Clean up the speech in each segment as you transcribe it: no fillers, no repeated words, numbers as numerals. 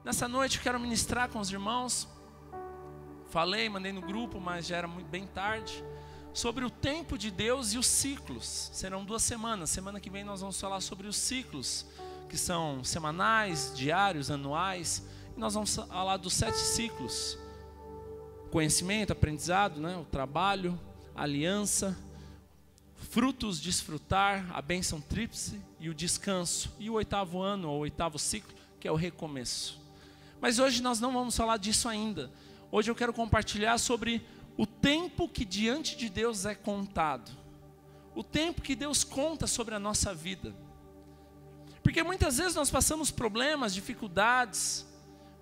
Nessa noite eu quero ministrar com os irmãos. Mandei no grupo, mas já era bem tarde, sobre o tempo de Deus e os ciclos. Serão 2 semanas. Semana que vem nós vamos falar sobre os ciclos, que são semanais, diários, anuais. E nós vamos falar dos 7 ciclos: conhecimento, aprendizado, o trabalho, a aliança, frutos, desfrutar, a bênção tríplice e o descanso. E o 8º ano, ou 8º ciclo, que é o recomeço. Mas hoje nós não vamos falar disso ainda. Hoje eu quero compartilhar sobre o tempo que diante de Deus é contado. O tempo que Deus conta sobre a nossa vida. Porque muitas vezes nós passamos problemas, dificuldades.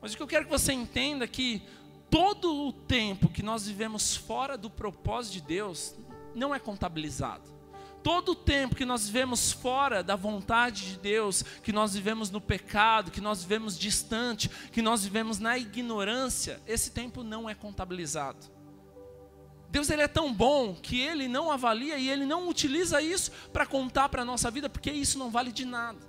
Mas o que eu quero que você entenda é que todo o tempo que nós vivemos fora do propósito de Deus não é contabilizado. Todo o tempo que nós vivemos fora da vontade de Deus, que nós vivemos no pecado, que nós vivemos distante, que nós vivemos na ignorância, esse tempo não é contabilizado. Deus, ele é tão bom que Ele não avalia e Ele não utiliza isso para contar para a nossa vida, porque isso não vale de nada.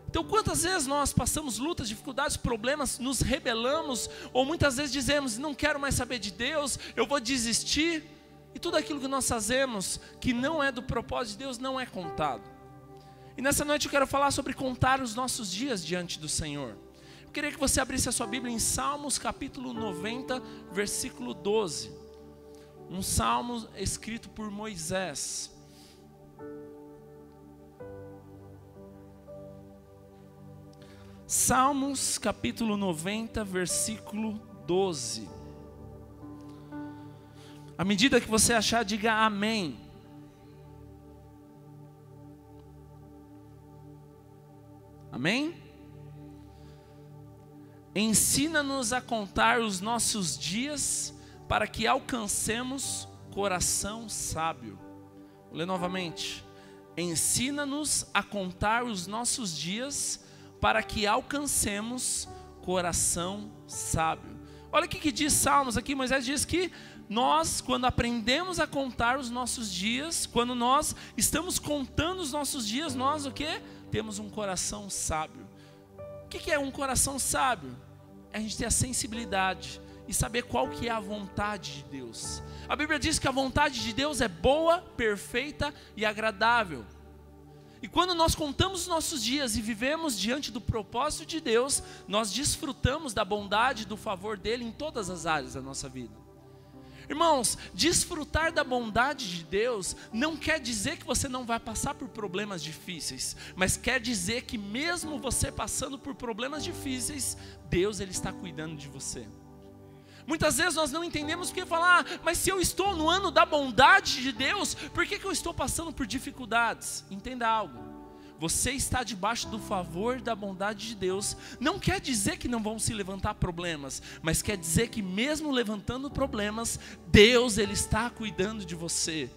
Então, quantas vezes nós passamos lutas, dificuldades, problemas, nos rebelamos, ou muitas vezes dizemos, não quero mais saber de Deus, eu vou desistir. E tudo aquilo que nós fazemos, que não é do propósito de Deus, não é contado. E nessa noite eu quero falar sobre contar os nossos dias diante do Senhor. Eu queria que você abrisse a sua Bíblia em Salmos capítulo 90, versículo 12. Um salmo escrito por Moisés. Salmos capítulo 90, versículo 12. À medida que você achar, diga amém. Amém? Ensina-nos a contar os nossos dias para que alcancemos coração sábio. Vou ler novamente. Ensina-nos a contar os nossos dias para que alcancemos coração sábio. Olha o que diz Salmos aqui. Moisés diz que nós, quando aprendemos a contar os nossos dias, quando nós estamos contando os nossos dias, nós o quê? Temos um coração sábio. O que é um coração sábio? É a gente ter a sensibilidade e saber qual que é a vontade de Deus. A Bíblia diz que a vontade de Deus é boa, perfeita e agradável. E quando nós contamos os nossos dias e vivemos diante do propósito de Deus, nós desfrutamos da bondade e do favor dele em todas as áreas da nossa vida. Irmãos, desfrutar da bondade de Deus não quer dizer que você não vai passar por problemas difíceis, mas quer dizer que mesmo você passando por problemas difíceis, Deus, ele está cuidando de você. Muitas vezes nós não entendemos porque falar, mas se eu estou no ano da bondade de Deus, por que eu estou passando por dificuldades? Entenda algo. Você está debaixo do favor da bondade de Deus. Não quer dizer que não vão se levantar problemas, mas quer dizer que mesmo levantando problemas, Deus, ele está cuidando de você.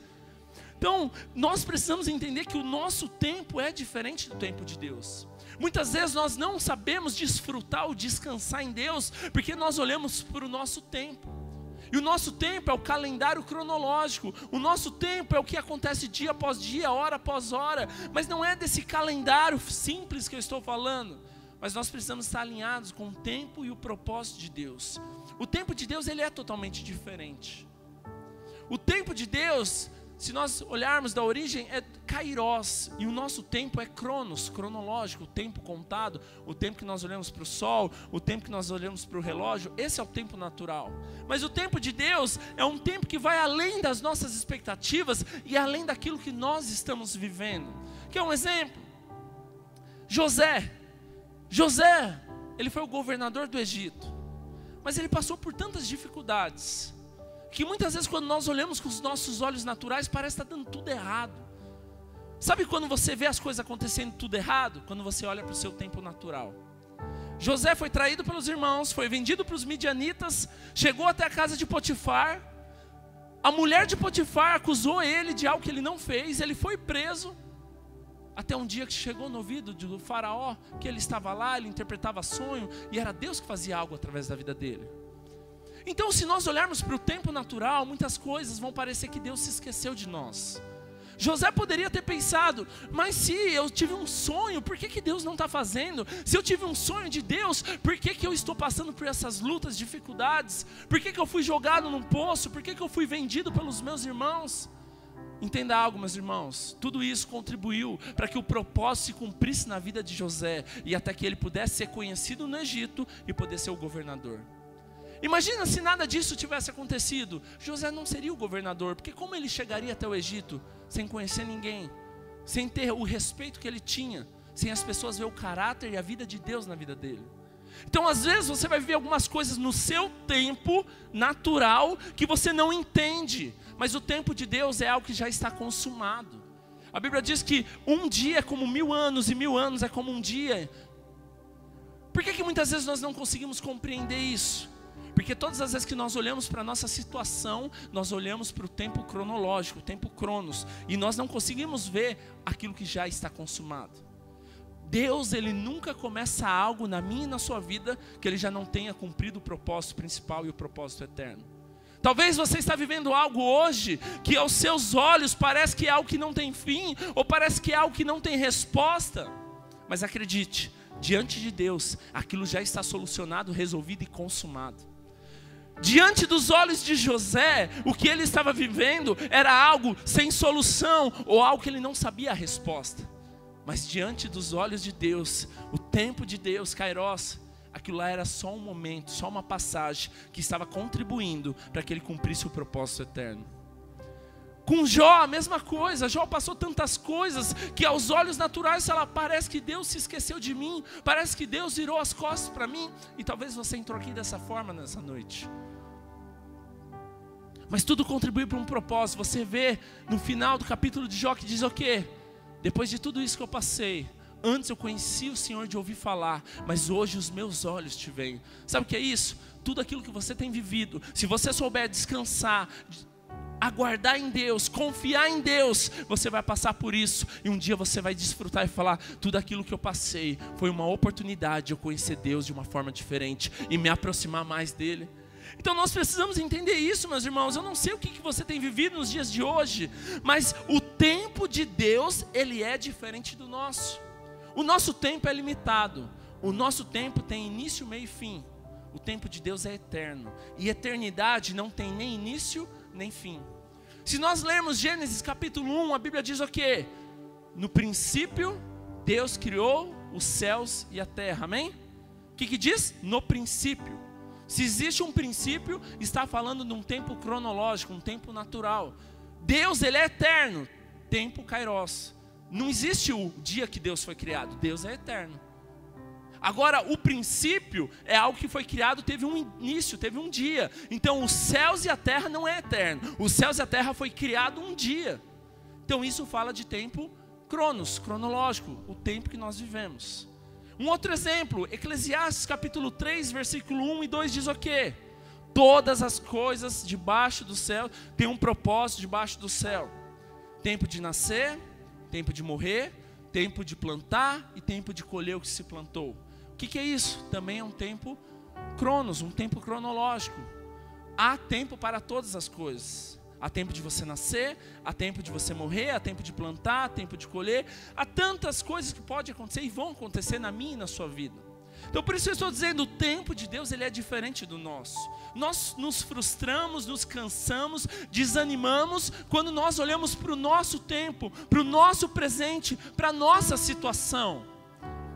Então, nós precisamos entender que o nosso tempo é diferente do tempo de Deus. Muitas vezes nós não sabemos desfrutar ou descansar em Deus, porque nós olhamos para o nosso tempo. E o nosso tempo é o calendário cronológico. O nosso tempo é o que acontece dia após dia, hora após hora. Mas não é desse calendário simples que eu estou falando. Mas nós precisamos estar alinhados com o tempo e o propósito de Deus. O tempo de Deus, ele é totalmente diferente. O tempo de Deus, se nós olharmos da origem, é Kairos. E o nosso tempo é Cronos, cronológico, o tempo contado. O tempo que nós olhamos para o sol, o tempo que nós olhamos para o relógio. Esse é o tempo natural. Mas o tempo de Deus é um tempo que vai além das nossas expectativas e além daquilo que nós estamos vivendo. Quer um exemplo? José, ele foi o governador do Egito. Mas ele passou por tantas dificuldades que muitas vezes quando nós olhamos com os nossos olhos naturais, parece estar dando tudo errado. Sabe quando você vê as coisas acontecendo tudo errado? Quando você olha para o seu tempo natural. José foi traído pelos irmãos, foi vendido para os midianitas, chegou até a casa de Potifar. A mulher de Potifar acusou ele de algo que ele não fez, ele foi preso. Até um dia que chegou no ouvido do faraó, que ele estava lá, ele interpretava sonho, e era Deus que fazia algo através da vida dele. Então, se nós olharmos para o tempo natural, muitas coisas vão parecer que Deus se esqueceu de nós. José poderia ter pensado, mas se eu tive um sonho, por que Deus não está fazendo? Se eu tive um sonho de Deus, por que eu estou passando por essas lutas, dificuldades? Por que eu fui jogado num poço? Por que eu fui vendido pelos meus irmãos? Entenda algo, meus irmãos, tudo isso contribuiu para que o propósito se cumprisse na vida de José, e até que ele pudesse ser conhecido no Egito e poder ser o governador. Imagina se nada disso tivesse acontecido, José não seria o governador, porque como ele chegaria até o Egito, sem conhecer ninguém, sem ter o respeito que ele tinha, sem as pessoas ver o caráter e a vida de Deus na vida dele. Então às vezes você vai ver algumas coisas no seu tempo natural, que você não entende, mas o tempo de Deus é algo que já está consumado. A Bíblia diz que um dia é como 1000 anos, e 1000 anos é como um dia. Por que muitas vezes nós não conseguimos compreender isso? Porque todas as vezes que nós olhamos para a nossa situação, nós olhamos para o tempo cronológico, o tempo cronos, e nós não conseguimos ver aquilo que já está consumado. Deus, Ele nunca começa algo na minha e na sua vida que Ele já não tenha cumprido o propósito principal e o propósito eterno. Talvez você está vivendo algo hoje que aos seus olhos parece que é algo que não tem fim, ou parece que é algo que não tem resposta. Mas acredite, diante de Deus, aquilo já está solucionado, resolvido e consumado. Diante dos olhos de José, o que ele estava vivendo era algo sem solução, ou algo que ele não sabia a resposta. Mas diante dos olhos de Deus, o tempo de Deus, Kairos, aquilo lá era só um momento, só uma passagem que estava contribuindo para que ele cumprisse o propósito eterno. Com Jó a mesma coisa, Jó passou tantas coisas que aos olhos naturais parece que Deus se esqueceu de mim, parece que Deus virou as costas para mim, e talvez você entrou aqui dessa forma nessa noite. Mas tudo contribui para um propósito. Você vê no final do capítulo de Jó que diz o quê? Depois de tudo isso que eu passei, antes eu conheci o Senhor de ouvir falar, mas hoje os meus olhos te veem. Sabe o que é isso? Tudo aquilo que você tem vivido, se você souber descansar, aguardar em Deus, confiar em Deus, você vai passar por isso, e um dia você vai desfrutar e falar, tudo aquilo que eu passei foi uma oportunidade de eu conhecer Deus de uma forma diferente e me aproximar mais dele. Então nós precisamos entender isso, meus irmãos. Eu não sei o que você tem vivido nos dias de hoje, mas o tempo de Deus, ele é diferente do nosso. O nosso tempo é limitado, o nosso tempo tem início, meio e fim. O tempo de Deus é eterno, e eternidade não tem nem início nem fim. Se nós lermos Gênesis capítulo 1, a Bíblia diz o quê? No princípio, Deus criou os céus e a terra, amém? O que diz? No princípio. Se existe um princípio, está falando de um tempo cronológico, um tempo natural. Deus, Ele é eterno, tempo Kairos. Não existe o dia que Deus foi criado, Deus é eterno. Agora, o princípio é algo que foi criado, teve um início, teve um dia. Então, os céus e a terra não é eterno. Os céus e a terra foi criado um dia. Então, isso fala de tempo cronológico, o tempo que nós vivemos. Um outro exemplo, Eclesiastes capítulo 3, versículo 1 e 2 diz o quê? Todas as coisas debaixo do céu têm um propósito debaixo do céu. Tempo de nascer, tempo de morrer, tempo de plantar e tempo de colher o que se plantou. O que é isso? Também é um tempo cronos, um tempo cronológico. Há tempo para todas as coisas. Há tempo de você nascer, há tempo de você morrer, há tempo de plantar, há tempo de colher. Há tantas coisas que podem acontecer e vão acontecer na minha e na sua vida. Então por isso eu estou dizendo, o tempo de Deus ele é diferente do nosso. Nós nos frustramos, nos cansamos, desanimamos quando nós olhamos para o nosso tempo, para o nosso presente, para a nossa situação.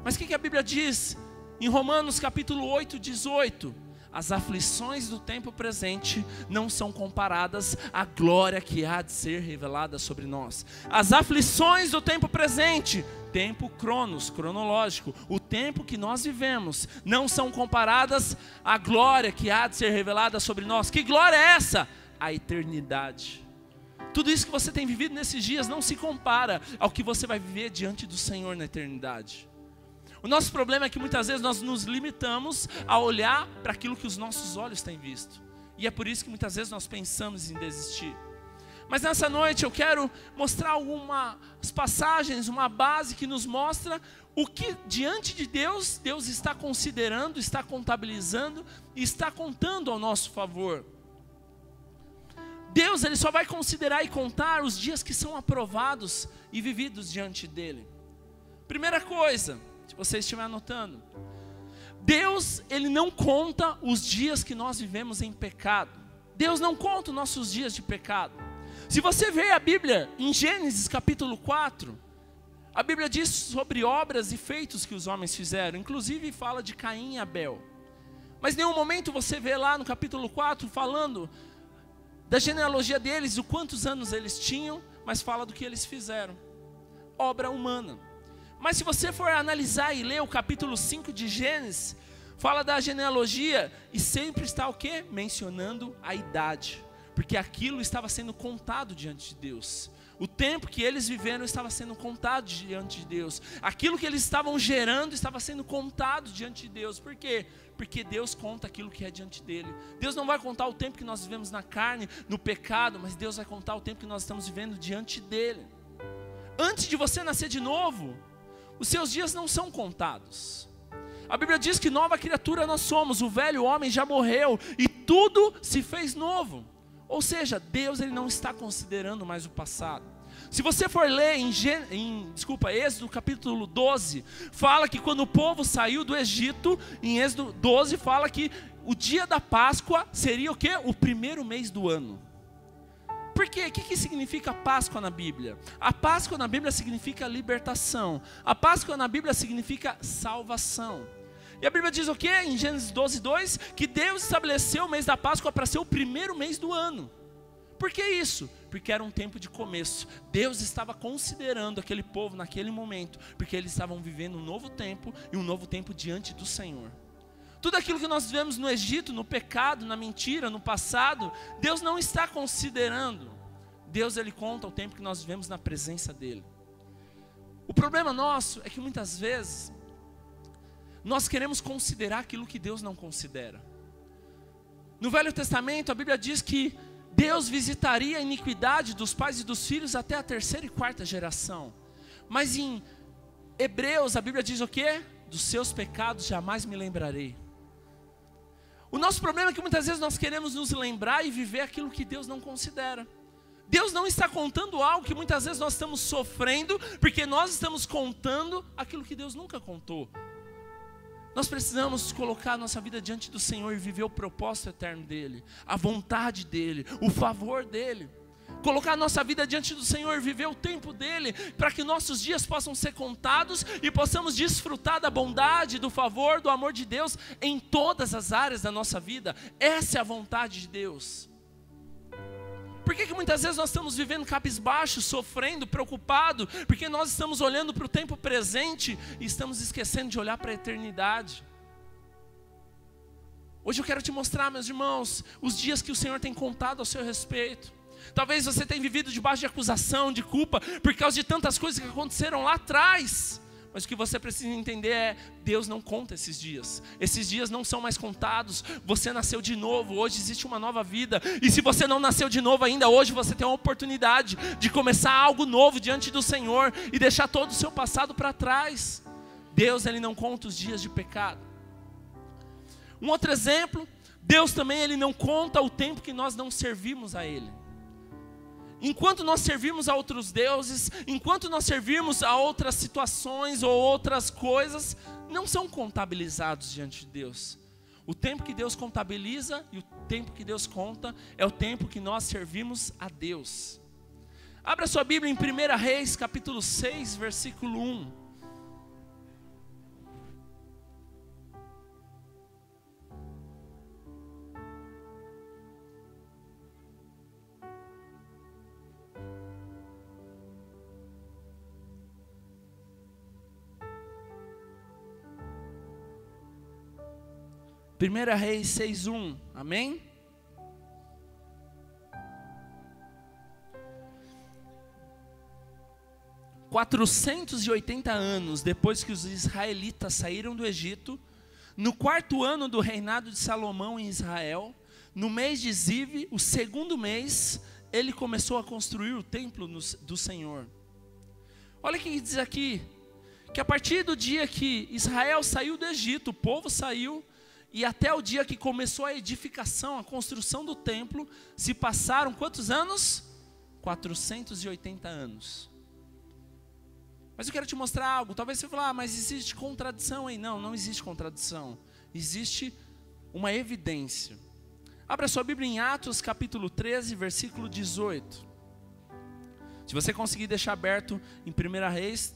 Mas o que a Bíblia diz? Em Romanos capítulo 8, 18, as aflições do tempo presente não são comparadas à glória que há de ser revelada sobre nós. As aflições do tempo presente, tempo cronológico, o tempo que nós vivemos, não são comparadas à glória que há de ser revelada sobre nós. Que glória é essa? A eternidade. Tudo isso que você tem vivido nesses dias não se compara ao que você vai viver diante do Senhor na eternidade. O nosso problema é que muitas vezes nós nos limitamos a olhar para aquilo que os nossos olhos têm visto. E é por isso que muitas vezes nós pensamos em desistir. Mas nessa noite eu quero mostrar algumas passagens, uma base que nos mostra o que diante de Deus, Deus está considerando, está contabilizando e está contando ao nosso favor. Deus ele só vai considerar e contar os dias que são aprovados e vividos diante dele. Primeira coisa, se você estiver anotando, Deus ele não conta os dias que nós vivemos em pecado. Deus não conta os nossos dias de pecado. Se você ver a Bíblia em Gênesis capítulo 4, a Bíblia diz sobre obras e feitos que os homens fizeram, inclusive fala de Caim e Abel. Mas em nenhum momento você vê lá no capítulo 4 falando da genealogia deles, o quantos anos eles tinham, mas fala do que eles fizeram. Obra humana. Mas se você for analisar e ler o capítulo 5 de Gênesis, fala da genealogia e sempre está o quê? Mencionando a idade. Porque aquilo estava sendo contado diante de Deus. O tempo que eles viveram estava sendo contado diante de Deus. Aquilo que eles estavam gerando estava sendo contado diante de Deus. Por quê? Porque Deus conta aquilo que é diante dele. Deus não vai contar o tempo que nós vivemos na carne, no pecado, mas Deus vai contar o tempo que nós estamos vivendo diante dele. Antes de você nascer de novo, os seus dias não são contados. A Bíblia diz que nova criatura nós somos, o velho homem já morreu e tudo se fez novo. Ou seja, Deus ele não está considerando mais o passado. Se você for ler Êxodo capítulo 12, fala que quando o povo saiu do Egito, em Êxodo 12 fala que o dia da Páscoa seria o quê? O primeiro mês do ano. Por quê? O que significa Páscoa na Bíblia? A Páscoa na Bíblia significa libertação. A Páscoa na Bíblia significa salvação. E a Bíblia diz o quê? Em Gênesis 12, 2, que Deus estabeleceu o mês da Páscoa para ser o primeiro mês do ano. Por que isso? Porque era um tempo de começo. Deus estava considerando aquele povo naquele momento, porque eles estavam vivendo um novo tempo e um novo tempo diante do Senhor. Tudo aquilo que nós vivemos no Egito, no pecado, na mentira, no passado, Deus não está considerando. Deus ele conta o tempo que nós vivemos na presença dele. O problema nosso é que muitas vezes nós queremos considerar aquilo que Deus não considera. No Velho Testamento a Bíblia diz que Deus visitaria a iniquidade dos pais e dos filhos até a 3ª e 4ª geração. Mas em Hebreus a Bíblia diz o quê? Dos seus pecados jamais me lembrarei. O nosso problema é que muitas vezes nós queremos nos lembrar e viver aquilo que Deus não considera. Deus não está contando algo que muitas vezes nós estamos sofrendo, porque nós estamos contando aquilo que Deus nunca contou. Nós precisamos colocar a nossa vida diante do Senhor e viver o propósito eterno dEle, a vontade dEle, o favor dEle. Colocar a nossa vida diante do Senhor, viver o tempo dEle, para que nossos dias possam ser contados e possamos desfrutar da bondade, do favor, do amor de Deus em todas as áreas da nossa vida. Essa é a vontade de Deus. Por que muitas vezes nós estamos vivendo cabisbaixo, sofrendo, preocupado? Porque nós estamos olhando para o tempo presente e estamos esquecendo de olhar para a eternidade. Hoje eu quero te mostrar, meus irmãos, os dias que o Senhor tem contado ao seu respeito. Talvez você tenha vivido debaixo de acusação, de culpa, por causa de tantas coisas que aconteceram lá atrás. Mas o que você precisa entender é, Deus não conta esses dias. Esses dias não são mais contados. Você nasceu de novo, hoje existe uma nova vida. E se você não nasceu de novo ainda, hoje você tem uma oportunidade de começar algo novo diante do Senhor e deixar todo o seu passado para trás. Deus, Ele não conta os dias de pecado. Um outro exemplo, Deus também Ele não conta o tempo que nós não servimos a Ele. Enquanto nós servimos a outros deuses, enquanto nós servimos a outras situações ou outras coisas, não são contabilizados diante de Deus. O tempo que Deus contabiliza e o tempo que Deus conta é o tempo que nós servimos a Deus. Abra sua Bíblia em 1 Reis, capítulo 6, versículo 1. Primeira Reis 6:1, amém? « 480 anos depois que os israelitas saíram do Egito, no 4º ano do reinado de Salomão em Israel, no mês de Ziv, o 2º mês, ele começou a construir o templo do Senhor. » Olha o que diz aqui, que a partir do dia que Israel saiu do Egito, o povo saiu, e até o dia que começou a edificação, a construção do templo, se passaram quantos anos? 480 anos. Mas eu quero te mostrar algo. Talvez você fale, mas existe contradição aí. Não, não existe contradição. Existe uma evidência. Abra sua Bíblia em Atos capítulo 13, versículo 18. Se você conseguir deixar aberto em 1 Reis,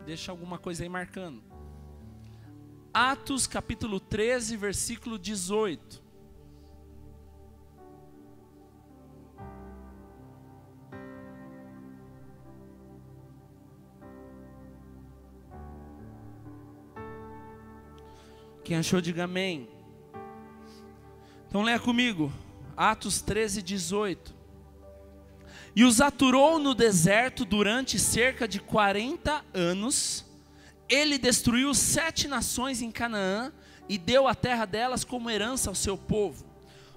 deixa alguma coisa aí marcando. Atos capítulo 13, versículo 18. Quem achou, diga amém. Então leia comigo, Atos 13, 18. E os aturou no deserto durante cerca de 40 anos. Ele destruiu 7 nações em Canaã e deu a terra delas como herança ao seu povo.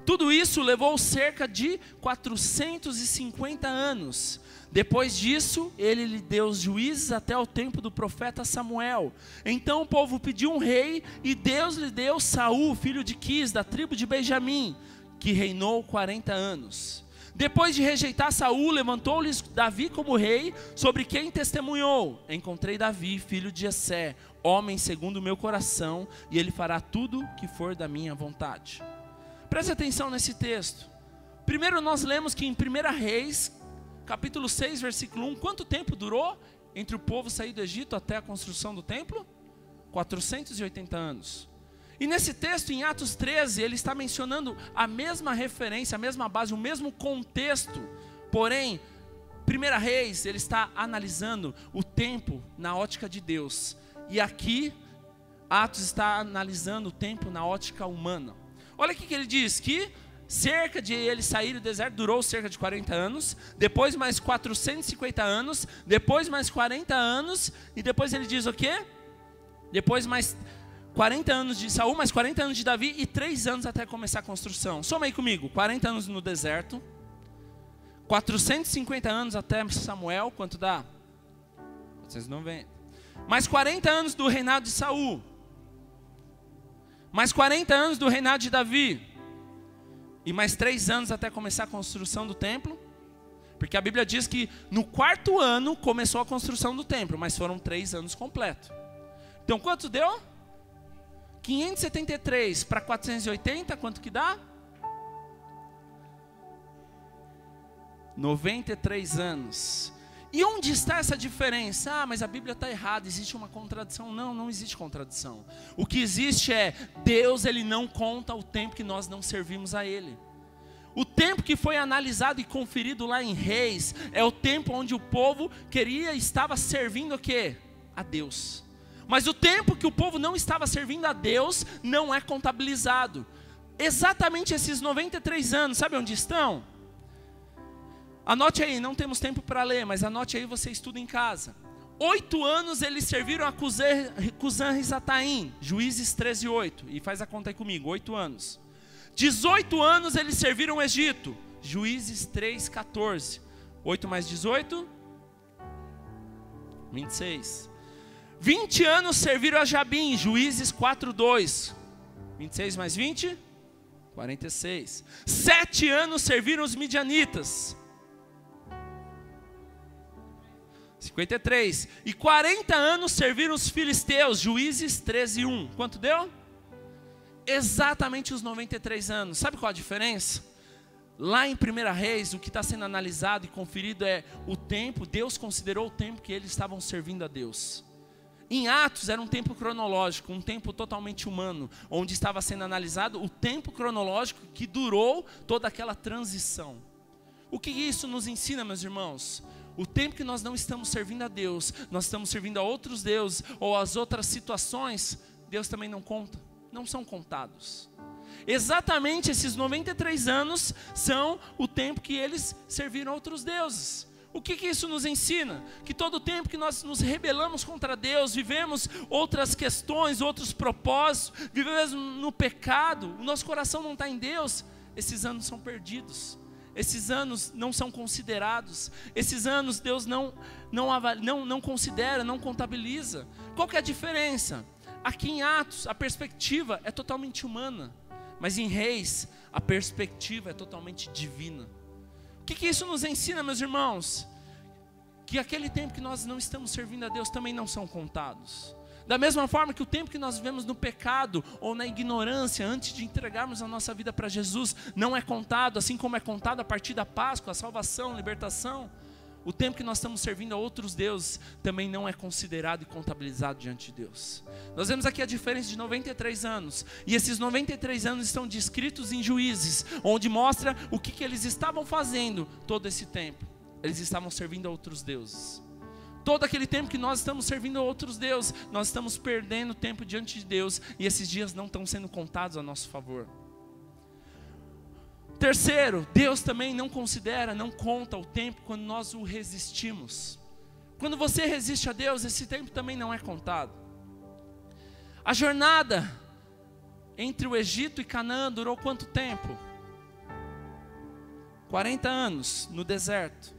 Tudo isso levou cerca de 450 anos. Depois disso, ele lhe deu os juízes até o tempo do profeta Samuel. Então o povo pediu um rei e Deus lhe deu Saul, filho de Quis, da tribo de Benjamim, que reinou 40 anos. Depois de rejeitar Saul, levantou-lhes Davi como rei, sobre quem testemunhou: encontrei Davi, filho de Jessé, homem segundo o meu coração, e ele fará tudo que for da minha vontade. Preste atenção nesse texto. Primeiro nós lemos que em 1 Reis, capítulo 6, versículo 1, quanto tempo durou entre o povo sair do Egito até a construção do templo? 480 anos. E nesse texto, em Atos 13, ele está mencionando a mesma referência, a mesma base, o mesmo contexto. Porém, 1 Reis, ele está analisando o tempo na ótica de Deus. E aqui, Atos está analisando o tempo na ótica humana. Olha o que ele diz, que cerca de ele sair do deserto durou cerca de 40 anos, depois mais 450 anos, depois mais 40 anos, e depois ele diz o quê? Depois mais 40 anos de Saul, mais 40 anos de Davi e 3 anos até começar a construção. Soma aí comigo, 40 anos no deserto, 450 anos até Samuel, quanto dá? 490. Mais 40 anos do reinado de Saul, mais 40 anos do reinado de Davi, e mais 3 anos até começar a construção do templo, porque a Bíblia diz que no 4º ano começou a construção do templo, mas foram 3 anos completos. Então quanto deu? 573 para 480, quanto que dá? 93 anos. E onde está essa diferença? Ah, mas a Bíblia está errada, existe uma contradição. Não, não existe contradição. O que existe é, Deus ele não conta o tempo que nós não servimos a Ele. O tempo que foi analisado e conferido lá em Reis, é o tempo onde o povo queria e estava servindo o quê? A Deus. Mas o tempo que o povo não estava servindo a Deus, não é contabilizado. Exatamente esses 93 anos, sabe onde estão? Anote aí, não temos tempo para ler, mas anote aí, você estuda em casa. 8 anos eles serviram a Cusã-Risataim, Juízes 13, 8. E faz a conta aí comigo, 8 anos. 18 anos eles serviram o Egito, Juízes 3, 14. 8 mais 18? 26. 20 anos serviram a Jabim, Juízes 4, 2. 26 mais 20? 46. 7 anos serviram os midianitas, 53. E 40 anos serviram os filisteus, Juízes 13, 1. Quanto deu? Exatamente os 93 anos. Sabe qual a diferença? Lá em 1 Reis, o que está sendo analisado e conferido é o tempo. Deus considerou o tempo que eles estavam servindo a Deus. Em Atos era um tempo cronológico, um tempo totalmente humano, onde estava sendo analisado o tempo cronológico que durou toda aquela transição. O que isso nos ensina, meus irmãos? O tempo que nós não estamos servindo a Deus, nós estamos servindo a outros deuses, ou as outras situações, Deus também não conta, não são contados. Exatamente esses 93 anos são o tempo que eles serviram a outros deuses. O que isso nos ensina? Que todo o tempo que nós nos rebelamos contra Deus, vivemos outras questões, outros propósitos, vivemos no pecado, o nosso coração não está em Deus, esses anos são perdidos. Esses anos não são considerados. Esses anos Deus não considera, não contabiliza. Qual que é a diferença? Aqui em Atos, a perspectiva é totalmente humana, mas em Reis, a perspectiva é totalmente divina. O que isso nos ensina, meus irmãos? Que aquele tempo que nós não estamos servindo a Deus também não são contados. Da mesma forma que o tempo que nós vivemos no pecado ou na ignorância antes de entregarmos a nossa vida para Jesus não é contado, assim como é contado a partir da Páscoa, a salvação, a libertação. O tempo que nós estamos servindo a outros deuses também não é considerado e contabilizado diante de Deus. Nós vemos aqui a diferença de 93 anos. E esses 93 anos estão descritos em Juízes, onde mostra o que eles estavam fazendo todo esse tempo. Eles estavam servindo a outros deuses. Todo aquele tempo que nós estamos servindo a outros deuses, nós estamos perdendo tempo diante de Deus. E esses dias não estão sendo contados a nosso favor. Terceiro, Deus também não considera, não conta o tempo quando nós o resistimos. Quando você resiste a Deus, esse tempo também não é contado. A jornada entre o Egito e Canaã durou quanto tempo? 40 anos no deserto.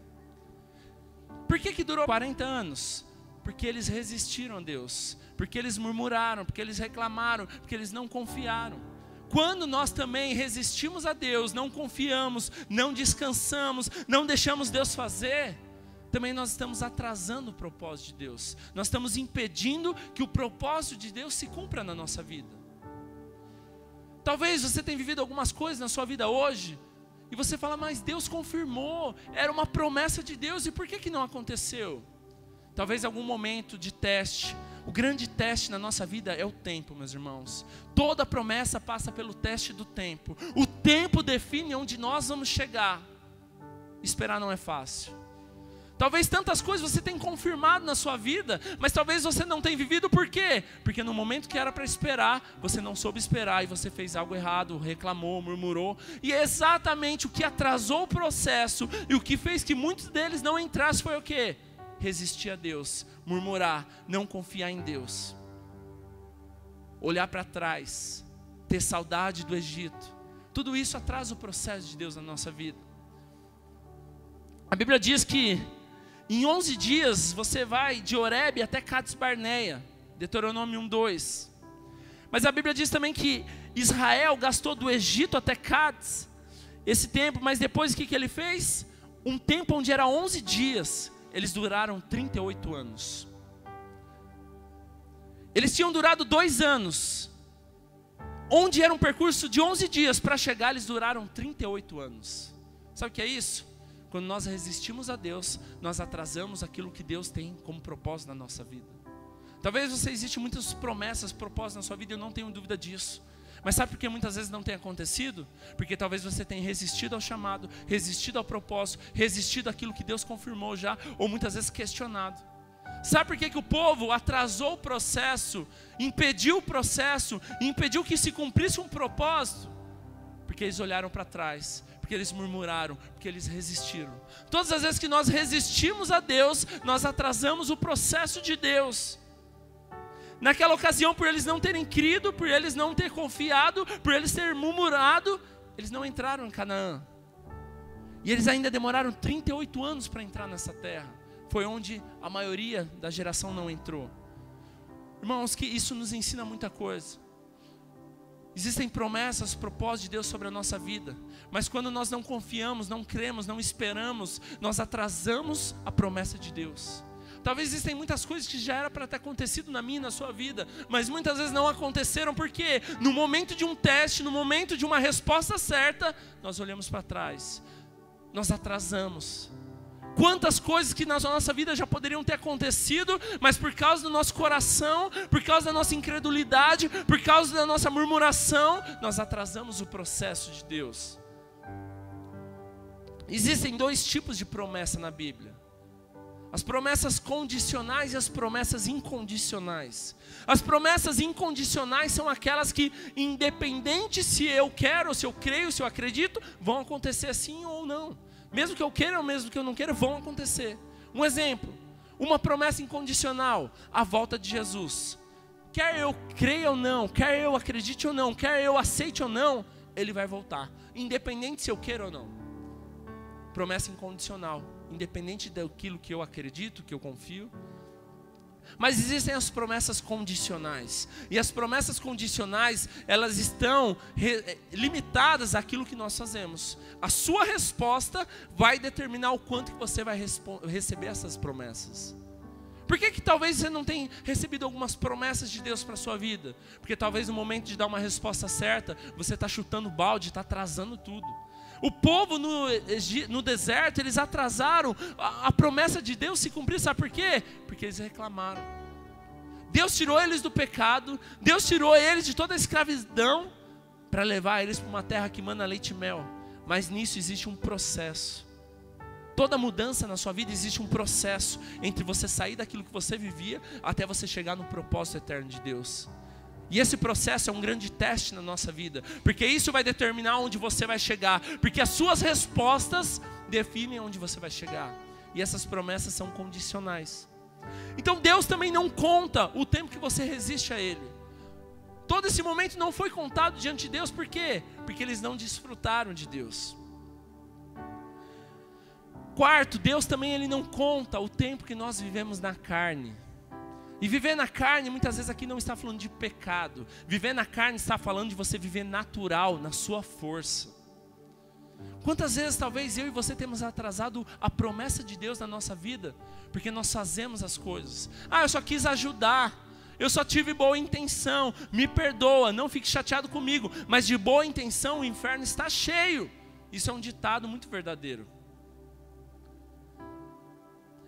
Por que durou 40 anos? Porque eles resistiram a Deus, porque eles murmuraram, porque eles reclamaram, porque eles não confiaram. Quando nós também resistimos a Deus, não confiamos, não descansamos, não deixamos Deus fazer, também nós estamos atrasando o propósito de Deus. Nós estamos impedindo que o propósito de Deus se cumpra na nossa vida. Talvez você tenha vivido algumas coisas na sua vida hoje, e você fala, mas Deus confirmou, era uma promessa de Deus, e por que não aconteceu? Talvez algum momento de teste. O grande teste na nossa vida é o tempo, meus irmãos. Toda promessa passa pelo teste do tempo. O tempo define onde nós vamos chegar. Esperar não é fácil. Talvez tantas coisas você tenha confirmado na sua vida, mas talvez você não tenha vivido, por quê? Porque no momento que era para esperar, você não soube esperar e você fez algo errado, reclamou, murmurou. E é exatamente o que atrasou o processo e o que fez que muitos deles não entrassem foi o quê? Resistir a Deus, murmurar, não confiar em Deus, olhar para trás, ter saudade do Egito. Tudo isso atrasa o processo de Deus na nossa vida. A Bíblia diz que em 11 dias você vai de Horebe até Cades Barneia, Deuteronômio 1:2. Mas a Bíblia diz também que Israel gastou do Egito até Cades esse tempo, mas depois o que ele fez? Um tempo onde era 11 dias, eles duraram 38 anos. Eles tinham durado 2 anos. Onde era um percurso de 11 dias para chegar, eles duraram 38 anos. Sabe o que é isso? Quando nós resistimos a Deus, nós atrasamos aquilo que Deus tem como propósito na nossa vida. Talvez existam muitas promessas, propósitos na sua vida, eu não tenho dúvida disso. Mas sabe por que muitas vezes não tem acontecido? Porque talvez você tenha resistido ao chamado, resistido ao propósito, resistido àquilo que Deus confirmou já, ou muitas vezes questionado. Sabe por que o povo atrasou o processo, impediu o processo, impediu que se cumprisse um propósito? Porque eles olharam para trás, porque eles murmuraram, porque eles resistiram. Todas as vezes que nós resistimos a Deus, nós atrasamos o processo de Deus. Naquela ocasião, por eles não terem crido, por eles não terem confiado, por eles terem murmurado, eles não entraram em Canaã. E eles ainda demoraram 38 anos para entrar nessa terra. Foi onde a maioria da geração não entrou. Irmãos, que isso nos ensina muita coisa. Existem promessas, propósitos de Deus sobre a nossa vida. Mas quando nós não confiamos, não cremos, não esperamos, nós atrasamos a promessa de Deus. Talvez existem muitas coisas que já era para ter acontecido na minha e na sua vida, mas muitas vezes não aconteceram, porque no momento de um teste, no momento de uma resposta certa, nós olhamos para trás, nós atrasamos. Quantas coisas que na nossa vida já poderiam ter acontecido, mas por causa do nosso coração, por causa da nossa incredulidade, por causa da nossa murmuração, nós atrasamos o processo de Deus. Existem 2 tipos de promessa na Bíblia. As promessas condicionais e as promessas incondicionais. As promessas incondicionais são aquelas que, independente se eu quero, se eu creio, se eu acredito, vão acontecer sim ou não. Mesmo que eu queira ou mesmo que eu não queira, vão acontecer. Um exemplo, uma promessa incondicional, a volta de Jesus. Quer eu creia ou não, quer eu acredite ou não, quer eu aceite ou não, Ele vai voltar. Independente se eu queira ou não. Promessa incondicional. Independente daquilo que eu acredito, que eu confio. Mas existem as promessas condicionais. E as promessas condicionais, elas estão limitadas àquilo que nós fazemos. A sua resposta vai determinar o quanto que você vai receber essas promessas. Por que talvez você não tenha recebido algumas promessas de Deus para a sua vida? Porque talvez no momento de dar uma resposta certa, você está chutando balde, está atrasando tudo. O povo no deserto, eles atrasaram a promessa de Deus se cumprir, sabe por quê? Porque eles reclamaram. Deus tirou eles do pecado, Deus tirou eles de toda a escravidão, para levar eles para uma terra que mana leite e mel. Mas nisso existe um processo. Toda mudança na sua vida existe um processo, entre você sair daquilo que você vivia, até você chegar no propósito eterno de Deus. E esse processo é um grande teste na nossa vida, porque isso vai determinar onde você vai chegar, porque as suas respostas definem onde você vai chegar. E essas promessas são condicionais. Então Deus também não conta o tempo que você resiste a Ele. Todo esse momento não foi contado diante de Deus, por quê? Porque eles não desfrutaram de Deus. Quarto, Deus também ele não conta o tempo que nós vivemos na carne. E viver na carne, muitas vezes aqui não está falando de pecado. Viver na carne está falando de você viver natural, na sua força. Quantas vezes talvez eu e você temos atrasado a promessa de Deus na nossa vida, porque nós fazemos as coisas. Eu só quis ajudar, eu só tive boa intenção, me perdoa, não fique chateado comigo. Mas de boa intenção o inferno está cheio. Isso é um ditado muito verdadeiro.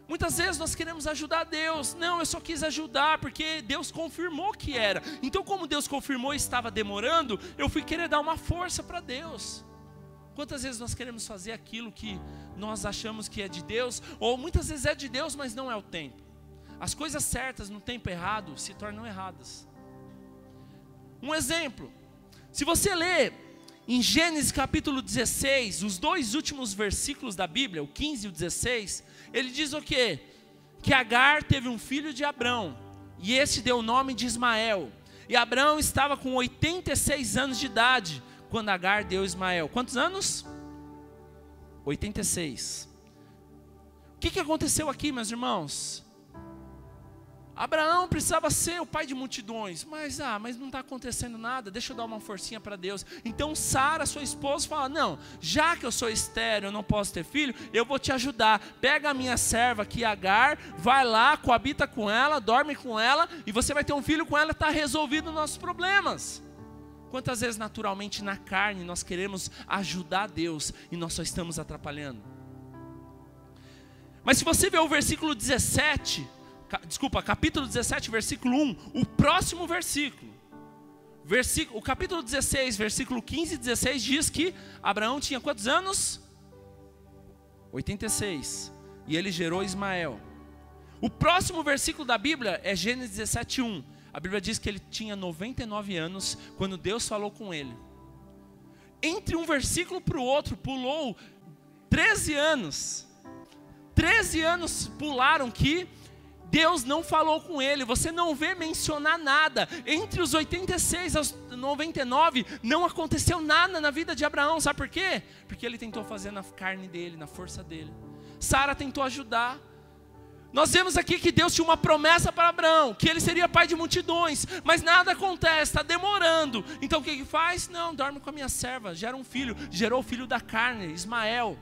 Muitas vezes nós queremos ajudar Deus. Não, eu só quis ajudar porque Deus confirmou que era. Então como Deus confirmou e estava demorando, eu fui querer dar uma força para Deus. Quantas vezes nós queremos fazer aquilo que nós achamos que é de Deus, ou muitas vezes é de Deus, mas não é o tempo. As coisas certas no tempo errado se tornam erradas. Um exemplo, se você ler em Gênesis capítulo 16, os dois últimos versículos da Bíblia, o 15 e o 16, ele diz o quê? Que Agar teve um filho de Abrão, e esse deu o nome de Ismael. E Abrão estava com 86 anos de idade, quando Agar deu Ismael. Quantos anos? 86. O que aconteceu aqui, meus irmãos? Abraão precisava ser o pai de multidões, mas não está acontecendo nada, deixa eu dar uma forcinha para Deus. Então Sara, sua esposa, fala, não, já que eu sou estéril, eu não posso ter filho, eu vou te ajudar. Pega a minha serva aqui, Agar, vai lá, coabita com ela, dorme com ela, e você vai ter um filho com ela, está resolvido os nossos problemas. Quantas vezes naturalmente na carne nós queremos ajudar Deus, e nós só estamos atrapalhando? Mas se você ver o versículo 17... capítulo 17, versículo 1, o próximo versículo, o capítulo 16, versículo 15 e 16 diz que Abraão tinha quantos anos? 86, e ele gerou Ismael. O próximo versículo da Bíblia é Gênesis 17, 1, a Bíblia diz que ele tinha 99 anos, quando Deus falou com ele. Entre um versículo para o outro, pulou 13 anos, 13 anos pularam que Deus não falou com ele, você não vê mencionar nada. Entre os 86 aos 99, não aconteceu nada na vida de Abraão, sabe por quê? Porque ele tentou fazer na carne dele, na força dele. Sara tentou ajudar. Nós vemos aqui que Deus tinha uma promessa para Abraão, que ele seria pai de multidões, mas nada acontece, está demorando. Então o que faz? Não, dorme com a minha serva, gera um filho, gerou o filho da carne, Ismael.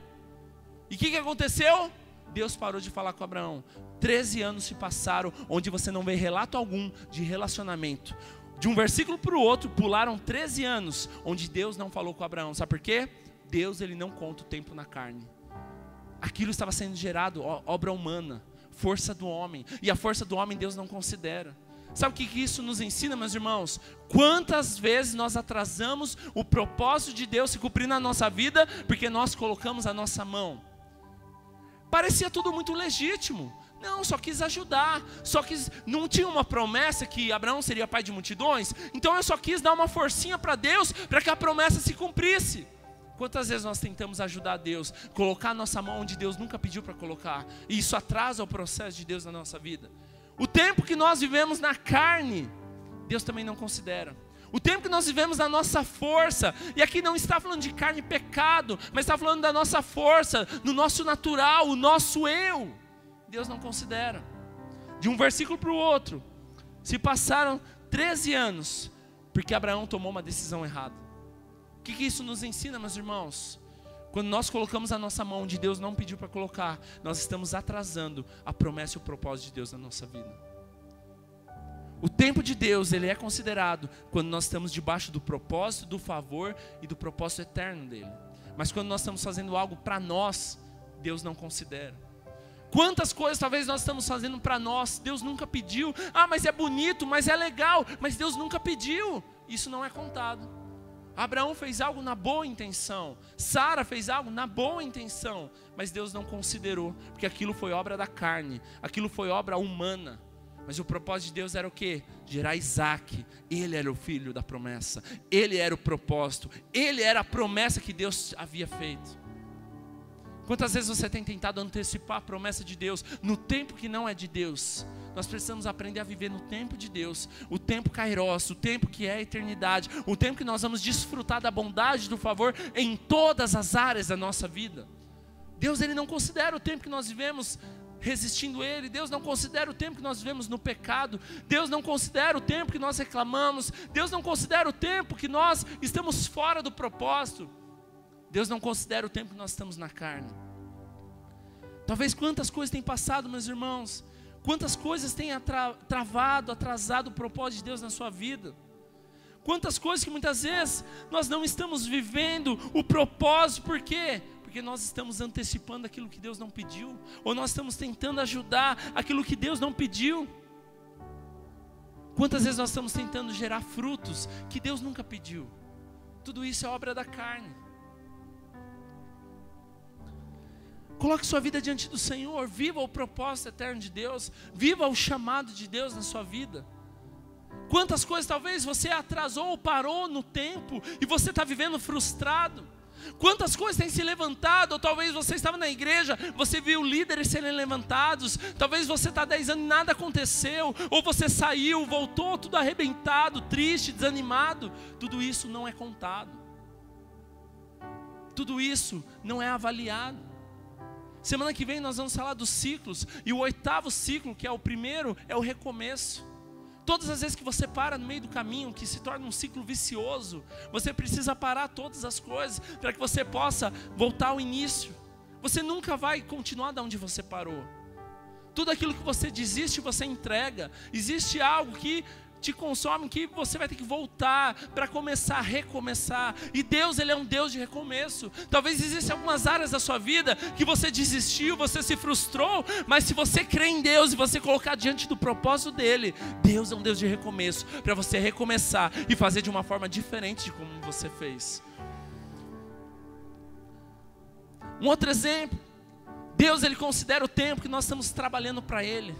E o que aconteceu? Deus parou de falar com Abraão. 13 anos se passaram, onde você não vê relato algum de relacionamento. De um versículo para o outro, pularam 13 anos, onde Deus não falou com Abraão. Sabe por quê? Deus ele não conta o tempo na carne. Aquilo estava sendo gerado, obra humana, força do homem. E a força do homem Deus não considera. Sabe o que isso nos ensina, meus irmãos? Quantas vezes nós atrasamos o propósito de Deus se cumprir na nossa vida, porque nós colocamos a nossa mão. Parecia tudo muito legítimo. Não, só quis ajudar. Não tinha uma promessa que Abraão seria pai de multidões? Então eu só quis dar uma forcinha para Deus, para que a promessa se cumprisse. Quantas vezes nós tentamos ajudar Deus, colocar a nossa mão onde Deus nunca pediu para colocar, e isso atrasa o processo de Deus na nossa vida. O tempo que nós vivemos na carne, Deus também não considera. O tempo que nós vivemos na nossa força, e aqui não está falando de carne e pecado, mas está falando da nossa força, no nosso natural, o nosso eu, Deus não considera. De um versículo para o outro, se passaram 13 anos, porque Abraão tomou uma decisão errada. O que isso nos ensina, meus irmãos? Quando nós colocamos a nossa mão onde Deus não pediu para colocar, nós estamos atrasando a promessa e o propósito de Deus na nossa vida. O tempo de Deus, ele é considerado quando nós estamos debaixo do propósito, do favor e do propósito eterno dele. Mas quando nós estamos fazendo algo para nós, Deus não considera. Quantas coisas talvez nós estamos fazendo para nós, Deus nunca pediu. Ah, mas é bonito, mas é legal, mas Deus nunca pediu. Isso não é contado. Abraão fez algo na boa intenção, Sara fez algo na boa intenção, mas Deus não considerou, porque aquilo foi obra da carne, aquilo foi obra humana. Mas o propósito de Deus era o quê? Gerar Isaac. Ele era o filho da promessa, ele era o propósito, ele era a promessa que Deus havia feito. Quantas vezes você tem tentado antecipar a promessa de Deus no tempo que não é de Deus? Nós precisamos aprender a viver no tempo de Deus, o tempo kairos, o tempo que é a eternidade, o tempo que nós vamos desfrutar da bondade, do favor em todas as áreas da nossa vida. Deus, ele não considera o tempo que nós vivemos resistindo a Ele. Deus não considera o tempo que nós vivemos no pecado. Deus não considera o tempo que nós reclamamos. Deus não considera o tempo que nós estamos fora do propósito. Deus não considera o tempo que nós estamos na carne. Talvez quantas coisas têm passado, meus irmãos, quantas coisas têm travado, atrasado o propósito de Deus na sua vida. Quantas coisas que muitas vezes nós não estamos vivendo o propósito, por quê? Porque nós estamos antecipando aquilo que Deus não pediu, ou nós estamos tentando ajudar aquilo que Deus não pediu. Quantas vezes nós estamos tentando gerar frutos que Deus nunca pediu? Tudo isso é obra da carne. Coloque sua vida diante do Senhor, viva o propósito eterno de Deus, viva o chamado de Deus na sua vida. Quantas coisas talvez você atrasou ou parou no tempo e você está vivendo frustrado. Quantas coisas têm se levantado, ou talvez você estava na igreja, você viu líderes serem levantados, talvez você está há 10 anos e nada aconteceu, ou você saiu, voltou tudo arrebentado, triste, desanimado. Tudo isso não é contado, tudo isso não é avaliado. Semana que vem nós vamos falar dos ciclos, e o 8º ciclo, que é o primeiro, é o recomeço. Todas as vezes que você para no meio do caminho, que se torna um ciclo vicioso, você precisa parar todas as coisas, para que você possa voltar ao início. Você nunca vai continuar de onde você parou. Tudo aquilo que você desiste, você entrega. Existe algo que te consome, que você vai ter que voltar para começar, recomeçar. E Deus, ele é um Deus de recomeço. Talvez existam algumas áreas da sua vida que você desistiu, você se frustrou, mas se você crê em Deus e você colocar diante do propósito dele, Deus é um Deus de recomeço, para você recomeçar e fazer de uma forma diferente de como você fez. Um outro exemplo, Deus, ele considera o tempo que nós estamos trabalhando para ele.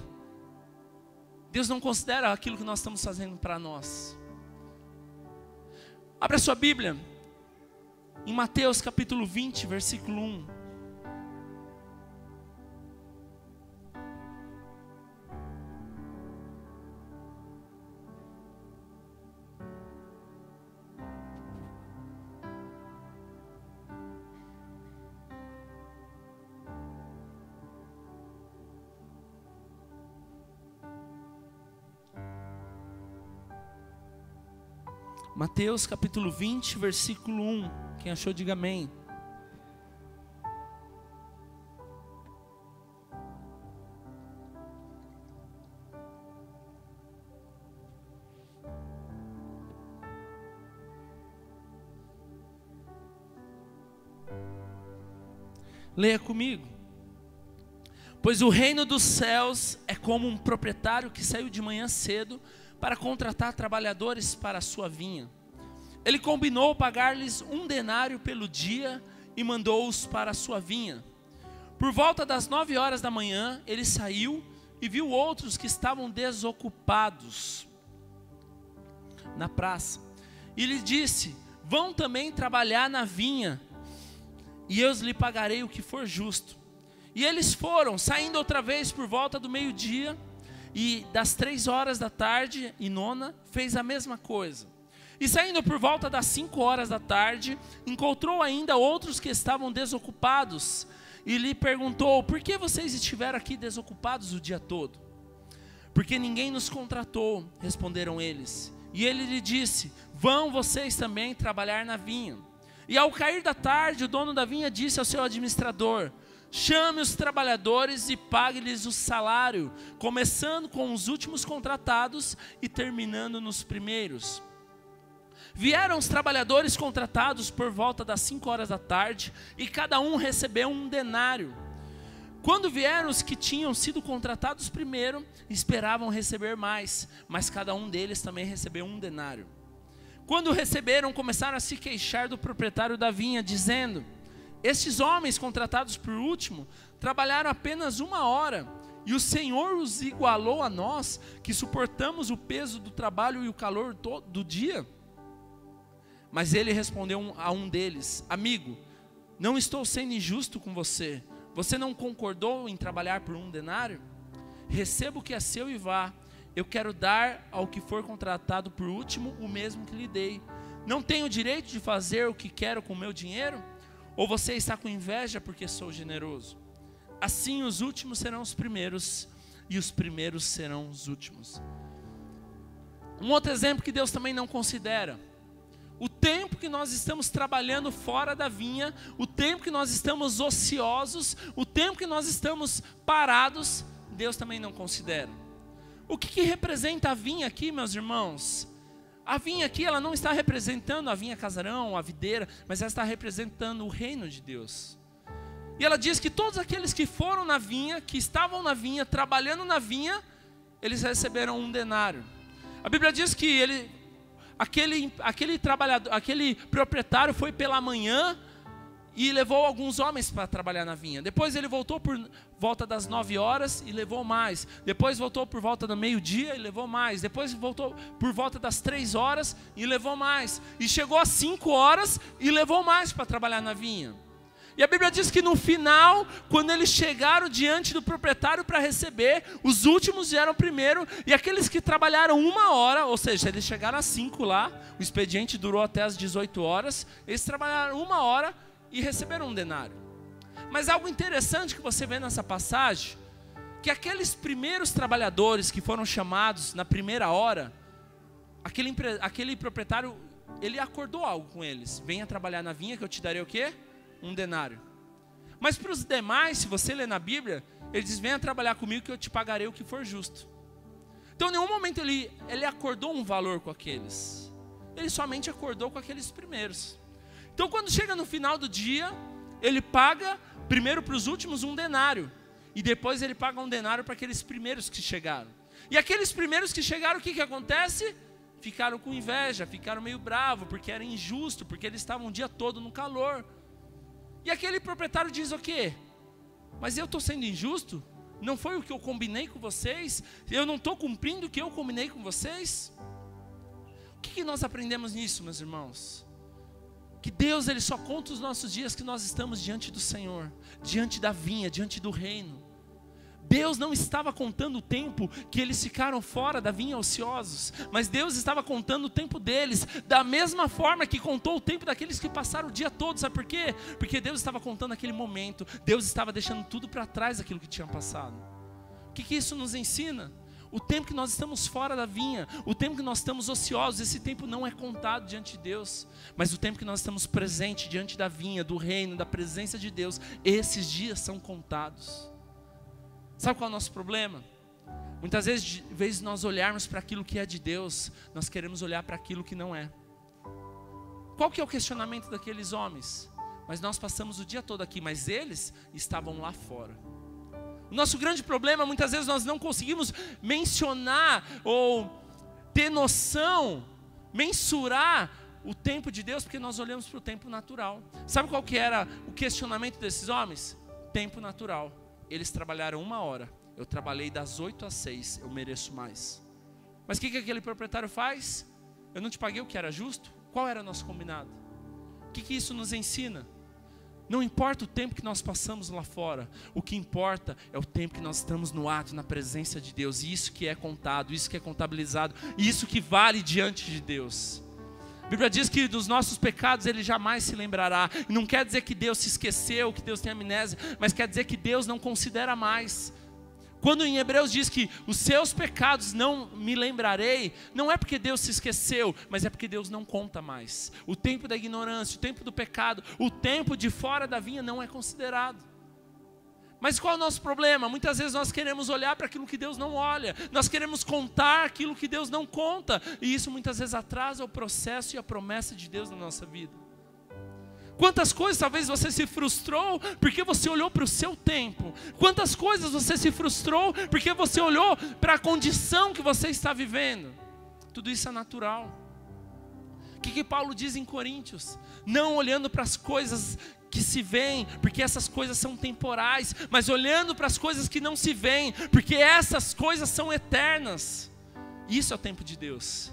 Deus não considera aquilo que nós estamos fazendo para nós. Abra sua Bíblia em Mateus capítulo 20, versículo 1. Mateus capítulo 20, versículo 1. Quem achou, diga amém. Leia comigo. Pois o reino dos céus é como um proprietário que saiu de manhã cedo para contratar trabalhadores para a sua vinha. Ele combinou pagar-lhes 1 denário pelo dia e mandou-os para a sua vinha. Por volta das 9 horas da manhã, ele saiu e viu outros que estavam desocupados na praça. E lhe disse: vão também trabalhar na vinha, e eu lhe pagarei o que for justo. E eles foram, saindo outra vez por volta do meio-dia, e das 3 horas da tarde, e nona, fez a mesma coisa. E saindo por volta das 5 horas da tarde, encontrou ainda outros que estavam desocupados, e lhe perguntou: por que vocês estiveram aqui desocupados o dia todo? Porque ninguém nos contratou, responderam eles. E ele lhe disse: vão vocês também trabalhar na vinha. E ao cair da tarde, o dono da vinha disse ao seu administrador: chame os trabalhadores e pague-lhes o salário, começando com os últimos contratados e terminando nos primeiros. Vieram os trabalhadores contratados por volta das 5 horas da tarde, e cada um recebeu 1 denário. Quando vieram os que tinham sido contratados primeiro, esperavam receber mais, mas cada um deles também recebeu 1 denário. Quando receberam, começaram a se queixar do proprietário da vinha, dizendo: estes homens contratados por último trabalharam apenas 1 hora, e o Senhor os igualou a nós, que suportamos o peso do trabalho e o calor do dia. Mas ele respondeu a um deles: amigo, não estou sendo injusto com você. Você não concordou em trabalhar por 1 denário? Receba o que é seu e vá. Eu quero dar ao que for contratado por último o mesmo que lhe dei. Não tenho o direito de fazer o que quero com o meu dinheiro? Ou você está com inveja porque sou generoso? Assim os últimos serão os primeiros, e os primeiros serão os últimos. Um outro exemplo que Deus também não considera: o tempo que nós estamos trabalhando fora da vinha, o tempo que nós estamos ociosos, o tempo que nós estamos parados, Deus também não considera. O que representa a vinha aqui, meus irmãos? A vinha aqui, ela não está representando a vinha casarão, a videira, mas ela está representando o reino de Deus. E ela diz que todos aqueles que foram na vinha, que estavam na vinha, trabalhando na vinha, eles receberam 1 denário. A Bíblia diz que aquele trabalhador, aquele proprietário foi pela manhã e levou alguns homens para trabalhar na vinha. Depois ele voltou por volta das 9 horas e levou mais. Depois voltou por volta do meio-dia e levou mais. Depois voltou por volta das 3 horas e levou mais. E chegou às 5 horas e levou mais para trabalhar na vinha. E a Bíblia diz que no final, quando eles chegaram diante do proprietário para receber, os últimos vieram primeiro, e aqueles que trabalharam 1 hora, ou seja, eles chegaram às 5 lá, o expediente durou até às 18 horas, eles trabalharam 1 hora e receberam 1 denário. Mas algo interessante que você vê nessa passagem, que aqueles primeiros trabalhadores que foram chamados na primeira hora, aquele proprietário, ele acordou algo com eles: venha trabalhar na vinha que eu te darei o quê? 1 denário. Mas para os demais, se você ler na Bíblia, ele diz: venha trabalhar comigo que eu te pagarei o que for justo. Então em nenhum momento ele acordou um valor com aqueles. Ele somente acordou com aqueles primeiros. Então quando chega no final do dia, ele paga primeiro para os últimos 1 denário. E depois ele paga 1 denário para aqueles primeiros que chegaram. E aqueles primeiros que chegaram, o que acontece? Ficaram com inveja, ficaram meio bravos, porque era injusto, porque eles estavam o dia todo no calor. E aquele proprietário diz o quê? Mas eu estou sendo injusto? Não foi o que eu combinei com vocês? Eu não estou cumprindo o que eu combinei com vocês? O que nós aprendemos nisso, meus irmãos? Que Deus, Ele só conta os nossos dias que nós estamos diante do Senhor, diante da vinha, diante do reino. Deus não estava contando o tempo que eles ficaram fora da vinha ociosos, mas Deus estava contando o tempo deles, da mesma forma que contou o tempo daqueles que passaram o dia todo. Sabe por quê? Porque Deus estava contando aquele momento, Deus estava deixando tudo para trás daquilo que tinha passado. O que isso nos ensina? O tempo que nós estamos fora da vinha, o tempo que nós estamos ociosos, esse tempo não é contado diante de Deus, mas o tempo que nós estamos presentes diante da vinha, do reino, da presença de Deus, esses dias são contados. Sabe qual é o nosso problema? Muitas vezes, em vez de nós olharmos para aquilo que é de Deus, nós queremos olhar para aquilo que não é. Qual que é o questionamento daqueles homens? Mas nós passamos o dia todo aqui, mas eles estavam lá fora. O nosso grande problema, muitas vezes nós não conseguimos mencionar ou ter noção, mensurar o tempo de Deus, porque nós olhamos para o tempo natural. Sabe qual que era o questionamento desses homens? Tempo natural. Eles trabalharam 1 hora, eu trabalhei das 8 às 6, eu mereço mais. Mas o que aquele proprietário faz? Eu não te paguei o que era justo? Qual era o nosso combinado? O que isso nos ensina? Não importa o tempo que nós passamos lá fora, o que importa é o tempo que nós estamos no ato, na presença de Deus. E isso que é contado, isso que é contabilizado, isso que vale diante de Deus. A Bíblia diz que dos nossos pecados Ele jamais se lembrará. E não quer dizer que Deus se esqueceu, que Deus tem amnésia, mas quer dizer que Deus não considera mais. Quando em Hebreus diz que os seus pecados não me lembrarei, não é porque Deus se esqueceu, mas é porque Deus não conta mais. O tempo da ignorância, o tempo do pecado, o tempo de fora da vinha não é considerado. Mas qual é o nosso problema? Muitas vezes nós queremos olhar para aquilo que Deus não olha, nós queremos contar aquilo que Deus não conta, e isso muitas vezes atrasa o processo e a promessa de Deus na nossa vida. Quantas coisas talvez você se frustrou porque você olhou para o seu tempo. Quantas coisas você se frustrou porque você olhou para a condição que você está vivendo. Tudo isso é natural. O que Paulo diz em Coríntios? Não olhando para as coisas que se veem, porque essas coisas são temporais, mas olhando para as coisas que não se veem, porque essas coisas são eternas. Isso é o tempo de Deus.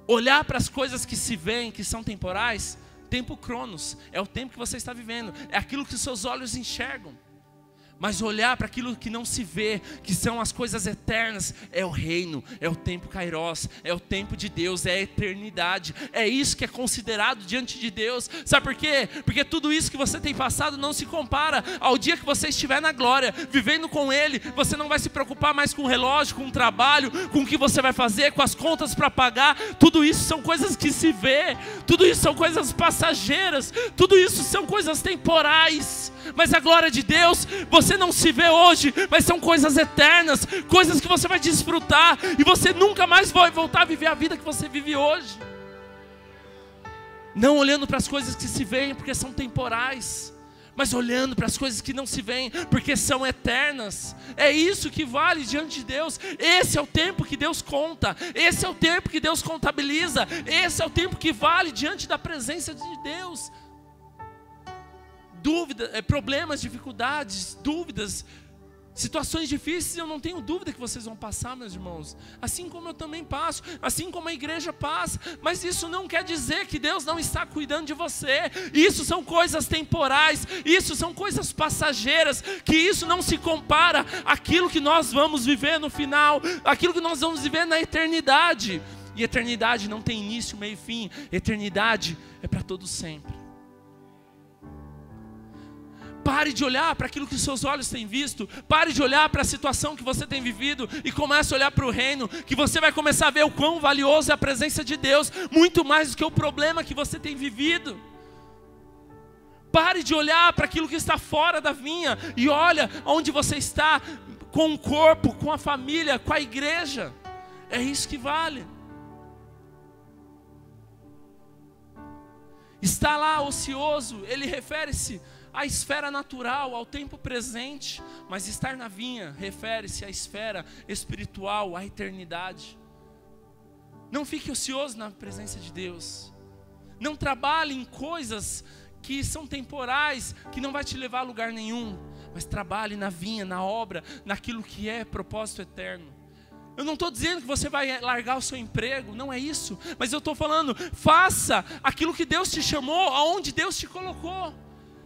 Olhar para as coisas que se veem, que são temporais, tempo cronos, é o tempo que você está vivendo, é aquilo que seus olhos enxergam. Mas olhar para aquilo que não se vê, que são as coisas eternas, é o reino, é o tempo kairos, é o tempo de Deus, é a eternidade. É isso que é considerado diante de Deus. Sabe por quê? Porque tudo isso que você tem passado não se compara ao dia que você estiver na glória, vivendo com Ele. Você não vai se preocupar mais com o relógio, com o trabalho, com o que você vai fazer, com as contas para pagar. Tudo isso são coisas que se vê, tudo isso são coisas passageiras, tudo isso são coisas temporais. Mas a glória de Deus, você não se vê hoje, mas são coisas eternas, coisas que você vai desfrutar, e você nunca mais vai voltar a viver a vida que você vive hoje. Não olhando para as coisas que se veem, porque são temporais, mas olhando para as coisas que não se veem, porque são eternas. É isso que vale diante de Deus. Esse é o tempo que Deus conta, esse é o tempo que Deus contabiliza, esse é o tempo que vale diante da presença de Deus. Dúvidas, problemas, dificuldades, dúvidas, situações difíceis, eu não tenho dúvida que vocês vão passar, meus irmãos. Assim como eu também passo, assim como a igreja passa. Mas isso não quer dizer que Deus não está cuidando de você. Isso são coisas temporais, isso são coisas passageiras, que isso não se compara àquilo que nós vamos viver no final, aquilo que nós vamos viver na eternidade. E eternidade não tem início, meio e fim. Eternidade é para todo sempre. Pare de olhar para aquilo que os seus olhos têm visto. Pare de olhar para a situação que você tem vivido e comece a olhar para o reino, que você vai começar a ver o quão valioso é a presença de Deus, muito mais do que o problema que você tem vivido. Pare de olhar para aquilo que está fora da vinha e olha onde você está, com o corpo, com a família, com a igreja. É isso que vale. Está lá ocioso, ele refere-se à esfera natural, ao tempo presente, mas estar na vinha refere-se à esfera espiritual, à eternidade. Não fique ocioso na presença de Deus. Não trabalhe em coisas que são temporais, que não vai te levar a lugar nenhum, mas trabalhe na vinha, na obra, naquilo que é propósito eterno. Eu não estou dizendo que você vai largar o seu emprego, não é isso, mas eu estou falando, faça aquilo que Deus te chamou, aonde Deus te colocou.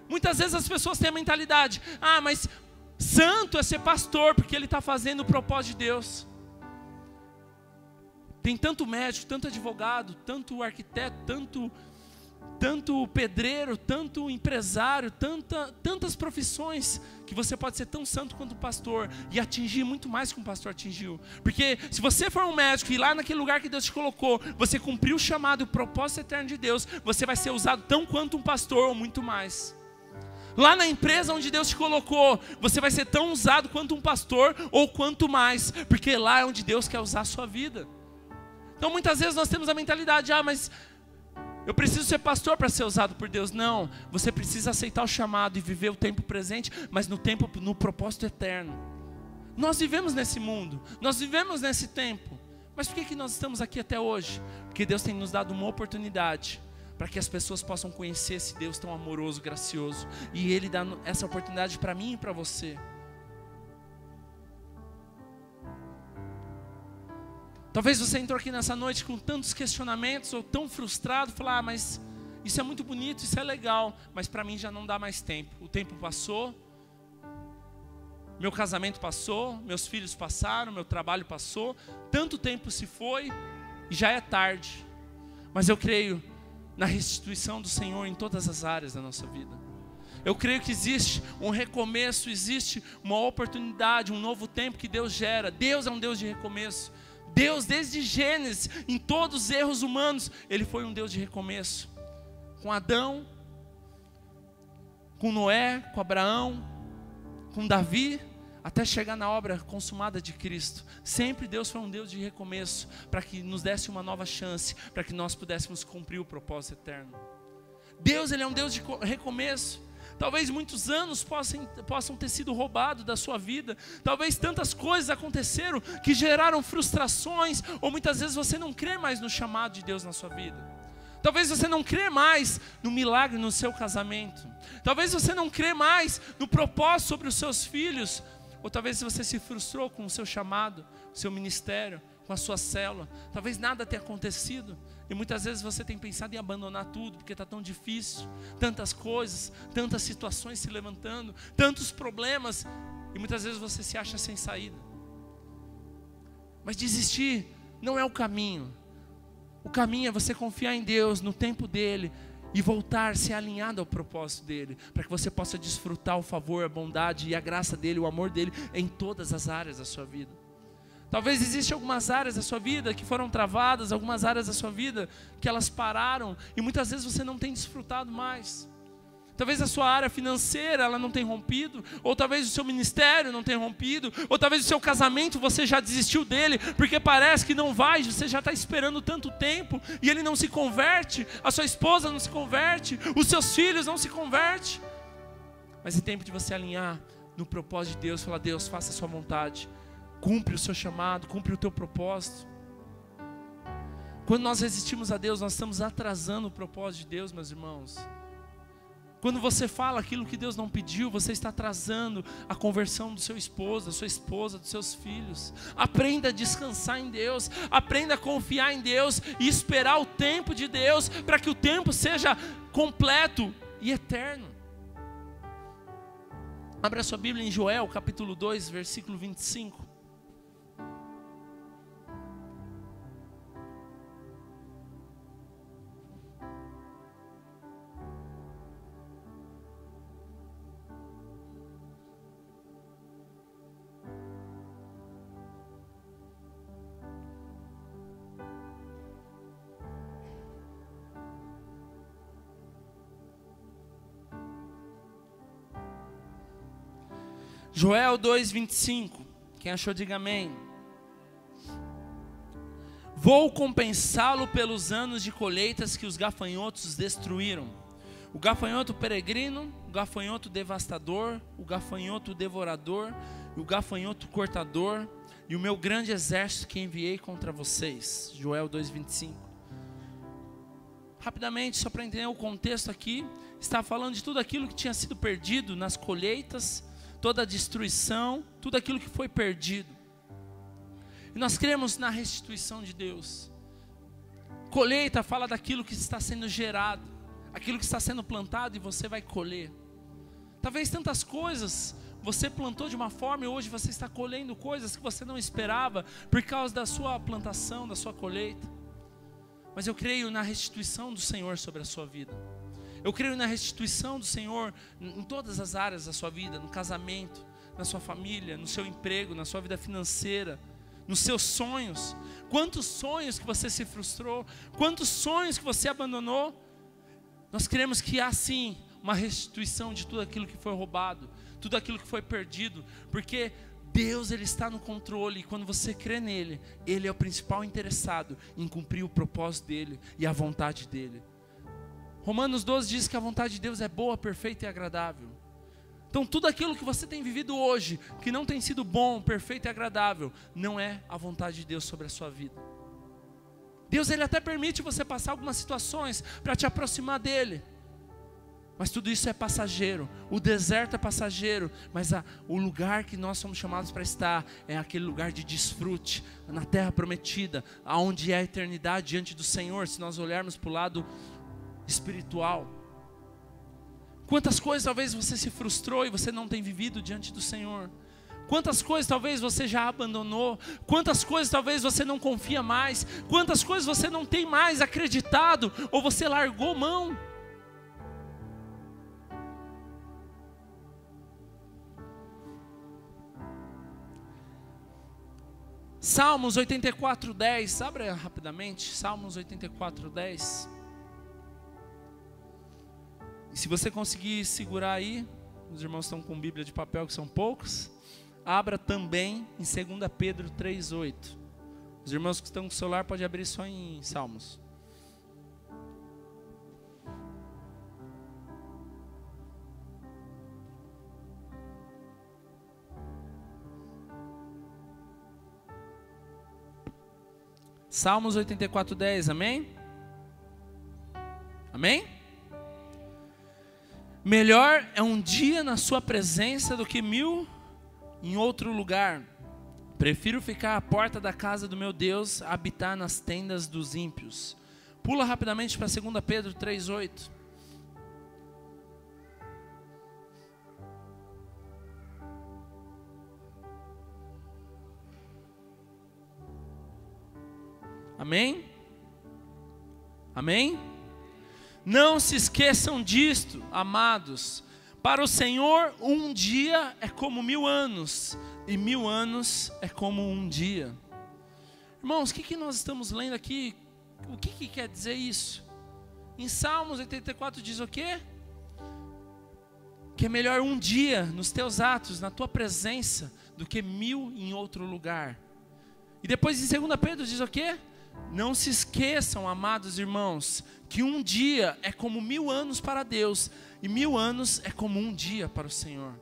Muitas vezes as pessoas têm a mentalidade, mas santo é ser pastor, porque ele está fazendo o propósito de Deus. Tem tanto médico, tanto advogado, tanto arquiteto, tanto pedreiro, tanto empresário, tantas profissões, que você pode ser tão santo quanto um pastor e atingir muito mais que um pastor atingiu. Porque se você for um médico e lá naquele lugar que Deus te colocou, você cumpriu o chamado e o propósito eterno de Deus, você vai ser usado tão quanto um pastor ou muito mais. Lá na empresa onde Deus te colocou, você vai ser tão usado quanto um pastor ou quanto mais, porque lá é onde Deus quer usar a sua vida. Então muitas vezes nós temos a mentalidade, mas eu preciso ser pastor para ser usado por Deus. Não, você precisa aceitar o chamado e viver o tempo presente, mas no propósito eterno. Nós vivemos nesse mundo, nós vivemos nesse tempo, mas por que nós estamos aqui até hoje? Porque Deus tem nos dado uma oportunidade para que as pessoas possam conhecer esse Deus tão amoroso, gracioso, e Ele dá essa oportunidade para mim e para você. Talvez você entrou aqui nessa noite com tantos questionamentos, ou tão frustrado, falar, mas isso é muito bonito, isso é legal, mas para mim já não dá mais tempo. O tempo passou, meu casamento passou, meus filhos passaram, meu trabalho passou, tanto tempo se foi, e já é tarde. Mas eu creio na restituição do Senhor em todas as áreas da nossa vida. Eu creio que existe um recomeço, existe uma oportunidade, um novo tempo que Deus gera. Deus é um Deus de recomeço. Deus, desde Gênesis, em todos os erros humanos, Ele foi um Deus de recomeço. Com Adão, com Noé, com Abraão, com Davi, até chegar na obra consumada de Cristo. Sempre Deus foi um Deus de recomeço, para que nos desse uma nova chance, para que nós pudéssemos cumprir o propósito eterno. Deus, Ele é um Deus de recomeço. Talvez muitos anos possam ter sido roubados da sua vida. Talvez tantas coisas aconteceram que geraram frustrações, ou muitas vezes você não crê mais no chamado de Deus na sua vida. Talvez você não crê mais no milagre no seu casamento. Talvez você não crê mais no propósito sobre os seus filhos. Ou talvez você se frustrou com o seu chamado, o seu ministério, com a sua célula. Talvez nada tenha acontecido. E muitas vezes você tem pensado em abandonar tudo, porque está tão difícil. Tantas coisas, tantas situações se levantando, tantos problemas. E muitas vezes você se acha sem saída. Mas desistir não é o caminho. O caminho é você confiar em Deus, no tempo dEle, e voltar, ser alinhado ao propósito dEle, para que você possa desfrutar o favor, a bondade e a graça dEle, o amor dEle, em todas as áreas da sua vida. Talvez existam algumas áreas da sua vida que foram travadas, algumas áreas da sua vida que elas pararam, e muitas vezes você não tem desfrutado mais. Talvez a sua área financeira ela não tenha rompido, ou talvez o seu ministério não tenha rompido, ou talvez o seu casamento você já desistiu dele, porque parece que não vai, você já está esperando tanto tempo, e ele não se converte, a sua esposa não se converte, os seus filhos não se convertem. Mas é tempo de você alinhar no propósito de Deus, falar: Deus, faça a sua vontade, cumpre o seu chamado, cumpre o teu propósito. Quando nós resistimos a Deus, nós estamos atrasando o propósito de Deus, meus irmãos. Quando você fala aquilo que Deus não pediu, você está atrasando a conversão do seu esposo, da sua esposa, dos seus filhos. Aprenda a descansar em Deus, aprenda a confiar em Deus e esperar o tempo de Deus, para que o tempo seja completo e eterno. Abra a sua Bíblia em Joel, capítulo 2, versículo 25. Joel 2:25, quem achou diga amém. Vou compensá-lo pelos anos de colheitas que os gafanhotos destruíram. O gafanhoto peregrino, o gafanhoto devastador, o gafanhoto devorador, e o gafanhoto cortador, e o meu grande exército que enviei contra vocês. Joel 2:25. Rapidamente, só para entender o contexto aqui, está falando de tudo aquilo que tinha sido perdido nas colheitas, toda a destruição, tudo aquilo que foi perdido. E nós cremos na restituição de Deus. Colheita fala daquilo que está sendo gerado, aquilo que está sendo plantado e você vai colher. Talvez tantas coisas você plantou de uma forma e hoje você está colhendo coisas que você não esperava por causa da sua plantação, da sua colheita. Mas eu creio na restituição do Senhor sobre a sua vida. Eu creio na restituição do Senhor em todas as áreas da sua vida, no casamento, na sua família, no seu emprego, na sua vida financeira, nos seus sonhos. Quantos sonhos que você se frustrou, quantos sonhos que você abandonou. Nós cremos que há sim uma restituição de tudo aquilo que foi roubado, tudo aquilo que foi perdido, porque Deus ele está no controle, e quando você crê nele, ele é o principal interessado em cumprir o propósito dele e a vontade dele. Romanos 12 diz que a vontade de Deus é boa, perfeita e agradável. Então tudo aquilo que você tem vivido hoje, que não tem sido bom, perfeito e agradável, não é a vontade de Deus sobre a sua vida. Deus ele até permite você passar algumas situações para te aproximar dele. Mas tudo isso é passageiro, o deserto é passageiro, mas o lugar que nós somos chamados para estar é aquele lugar de desfrute, na terra prometida, onde é a eternidade diante do Senhor, se nós olharmos para o lado espiritual. Quantas coisas talvez você se frustrou e você não tem vivido diante do Senhor. Quantas coisas talvez você já abandonou. Quantas coisas talvez você não confia mais. Quantas coisas você não tem mais acreditado ou você largou mão. Salmos 84:10, abra rapidamente, Salmos 84:10. E se você conseguir segurar aí, os irmãos estão com Bíblia de papel, que são poucos, abra também em 2 Pedro 3:8. Os irmãos que estão com o celular podem abrir só em Salmos. Salmos 84:10, amém? Amém? Melhor é um dia na sua presença do que 1000 em outro lugar. Prefiro ficar à porta da casa do meu Deus, a habitar nas tendas dos ímpios. Pula rapidamente para 2 Pedro 3:8. Amém? Amém? Não se esqueçam disto, amados. Para o Senhor, um dia é como 1000 anos, e 1000 anos é como um dia. Irmãos, o que nós estamos lendo aqui? O que quer dizer isso? Em Salmos 84 diz o quê? Que é melhor um dia nos teus atos, na tua presença, do que 1000 em outro lugar. E depois em 2 Pedro diz o quê? Não se esqueçam, amados irmãos, que um dia é como 1000 anos para Deus, e 1000 anos é como um dia para o Senhor.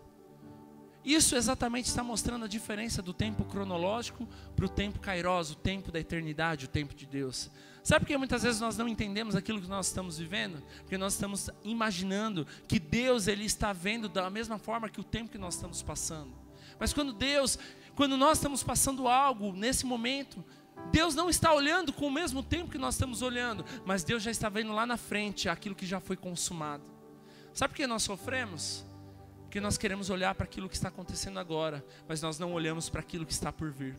Isso exatamente está mostrando a diferença do tempo cronológico para o tempo kairos, o tempo da eternidade, o tempo de Deus. Sabe por que muitas vezes nós não entendemos aquilo que nós estamos vivendo? Porque nós estamos imaginando que Deus ele está vendo da mesma forma que o tempo que nós estamos passando. Mas quando nós estamos passando algo nesse momento, Deus não está olhando com o mesmo tempo que nós estamos olhando, mas Deus já está vendo lá na frente aquilo que já foi consumado. Sabe por que nós sofremos? Porque nós queremos olhar para aquilo que está acontecendo agora, mas nós não olhamos para aquilo que está por vir.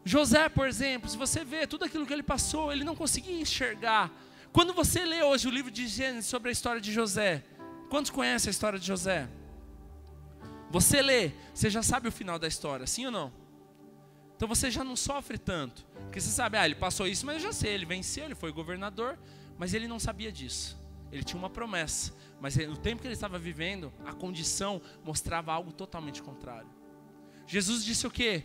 José, por exemplo, se você vê tudo aquilo que ele passou, ele não conseguia enxergar. Quando você lê hoje o livro de Gênesis sobre a história de José, quantos conhecem a história de José? Você lê, você já sabe o final da história, sim ou não? Então você já não sofre tanto, porque você sabe, ele passou isso, mas eu já sei, ele venceu, ele foi governador, mas ele não sabia disso. Ele tinha uma promessa, mas no tempo que ele estava vivendo, a condição mostrava algo totalmente contrário. Jesus disse o quê?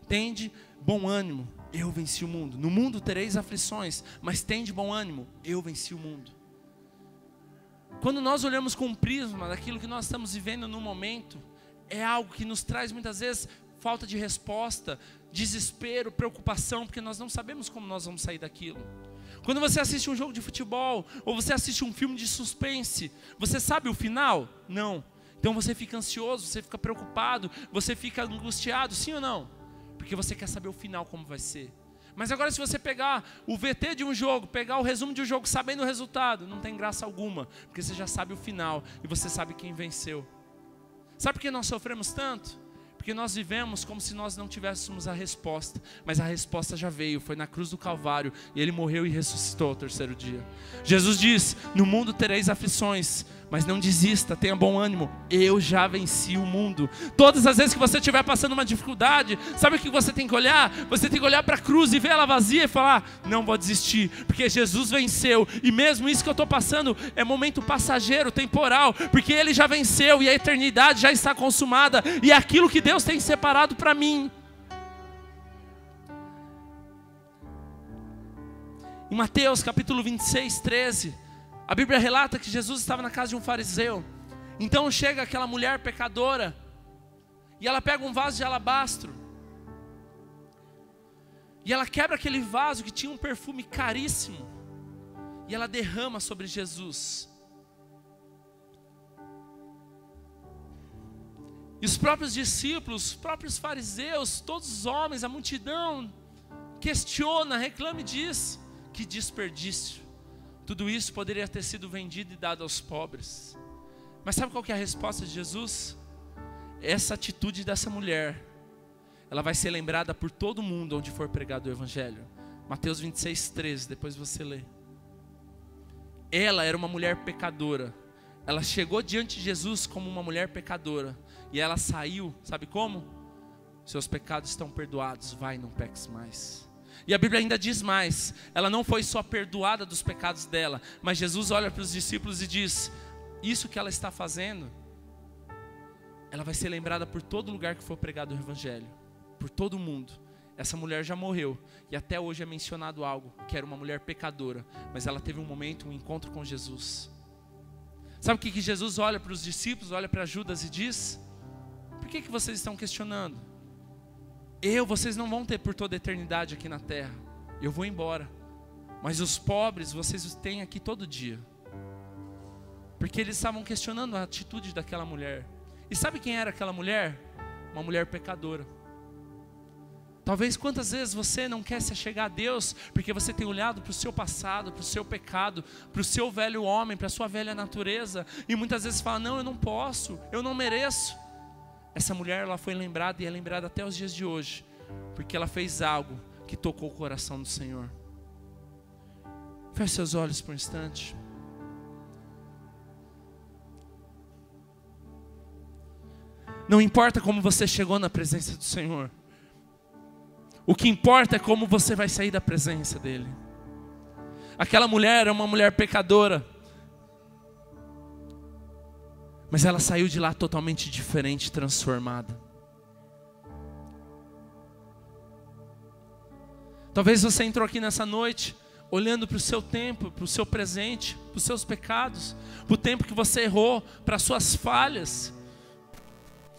Tende bom ânimo, eu venci o mundo. No mundo tereis aflições, mas tende bom ânimo, eu venci o mundo. Quando nós olhamos com um prisma daquilo que nós estamos vivendo no momento, é algo que nos traz muitas vezes falta de resposta, desespero, preocupação, porque nós não sabemos como nós vamos sair daquilo. Quando você assiste um jogo de futebol, ou você assiste um filme de suspense, você sabe o final? Não. Então você fica ansioso, você fica preocupado, você fica angustiado, sim ou não? Porque você quer saber o final como vai ser. Mas agora se você pegar o VT de um jogo, pegar o resumo de um jogo sabendo o resultado, não tem graça alguma, porque você já sabe o final e você sabe quem venceu. Sabe por que nós sofremos tanto? Porque nós vivemos como se nós não tivéssemos a resposta, mas a resposta já veio, foi na cruz do Calvário, e Ele morreu e ressuscitou ao terceiro dia. Jesus diz, no mundo tereis aflições, mas não desista, tenha bom ânimo, eu já venci o mundo. Todas as vezes que você estiver passando uma dificuldade, sabe o que você tem que olhar? Você tem que olhar para a cruz e ver ela vazia e falar, não vou desistir, porque Jesus venceu, e mesmo isso que eu estou passando é momento passageiro, temporal, porque Ele já venceu e a eternidade já está consumada, e é aquilo que Deus tem separado para mim. Em Mateus capítulo 26, 13, a Bíblia relata que Jesus estava na casa de um fariseu. Então chega aquela mulher pecadora, e ela pega um vaso de alabastro, e ela quebra aquele vaso que tinha um perfume caríssimo, e ela derrama sobre Jesus. E os próprios discípulos, os próprios fariseus, todos os homens, a multidão, questiona, reclama e diz, que desperdício. Tudo isso poderia ter sido vendido e dado aos pobres. Mas sabe qual que é a resposta de Jesus? Essa atitude dessa mulher, ela vai ser lembrada por todo mundo onde for pregado o Evangelho. Mateus 26, 13, depois você lê. Ela era uma mulher pecadora. Ela chegou diante de Jesus como uma mulher pecadora. E ela saiu, sabe como? seus pecados estão perdoados, vai e não peques mais. E a Bíblia ainda diz mais, ela não foi só perdoada dos pecados dela, mas Jesus olha para os discípulos e diz, isso que ela está fazendo, ela vai ser lembrada por todo lugar que for pregado o Evangelho, por todo mundo. Essa mulher já morreu, e até hoje é mencionado algo, que era uma mulher pecadora, mas ela teve um momento, um encontro com Jesus. Sabe o que Jesus olha para os discípulos, olha para Judas e diz? Por que vocês estão questionando? Vocês não vão ter por toda a eternidade aqui na terra, eu vou embora, mas os pobres vocês os têm aqui todo dia. Porque eles estavam questionando a atitude daquela mulher. E sabe quem era aquela mulher? Uma mulher pecadora. Talvez quantas vezes você não quer se achegar a Deus, porque você tem olhado para o seu passado, para o seu pecado, para o seu velho homem, para a sua velha natureza, e muitas vezes fala, não, eu não posso, eu não mereço. Essa mulher, ela foi lembrada, e é lembrada até os dias de hoje, porque ela fez algo que tocou o coração do Senhor. Feche seus olhos por um instante. Não importa como você chegou na presença do Senhor, o que importa é como você vai sair da presença dEle. Aquela mulher é uma mulher pecadora, mas ela saiu de lá totalmente diferente, transformada. Talvez você entrou aqui nessa noite olhando para o seu tempo, para o seu presente, para os seus pecados, para o tempo que você errou, para as suas falhas.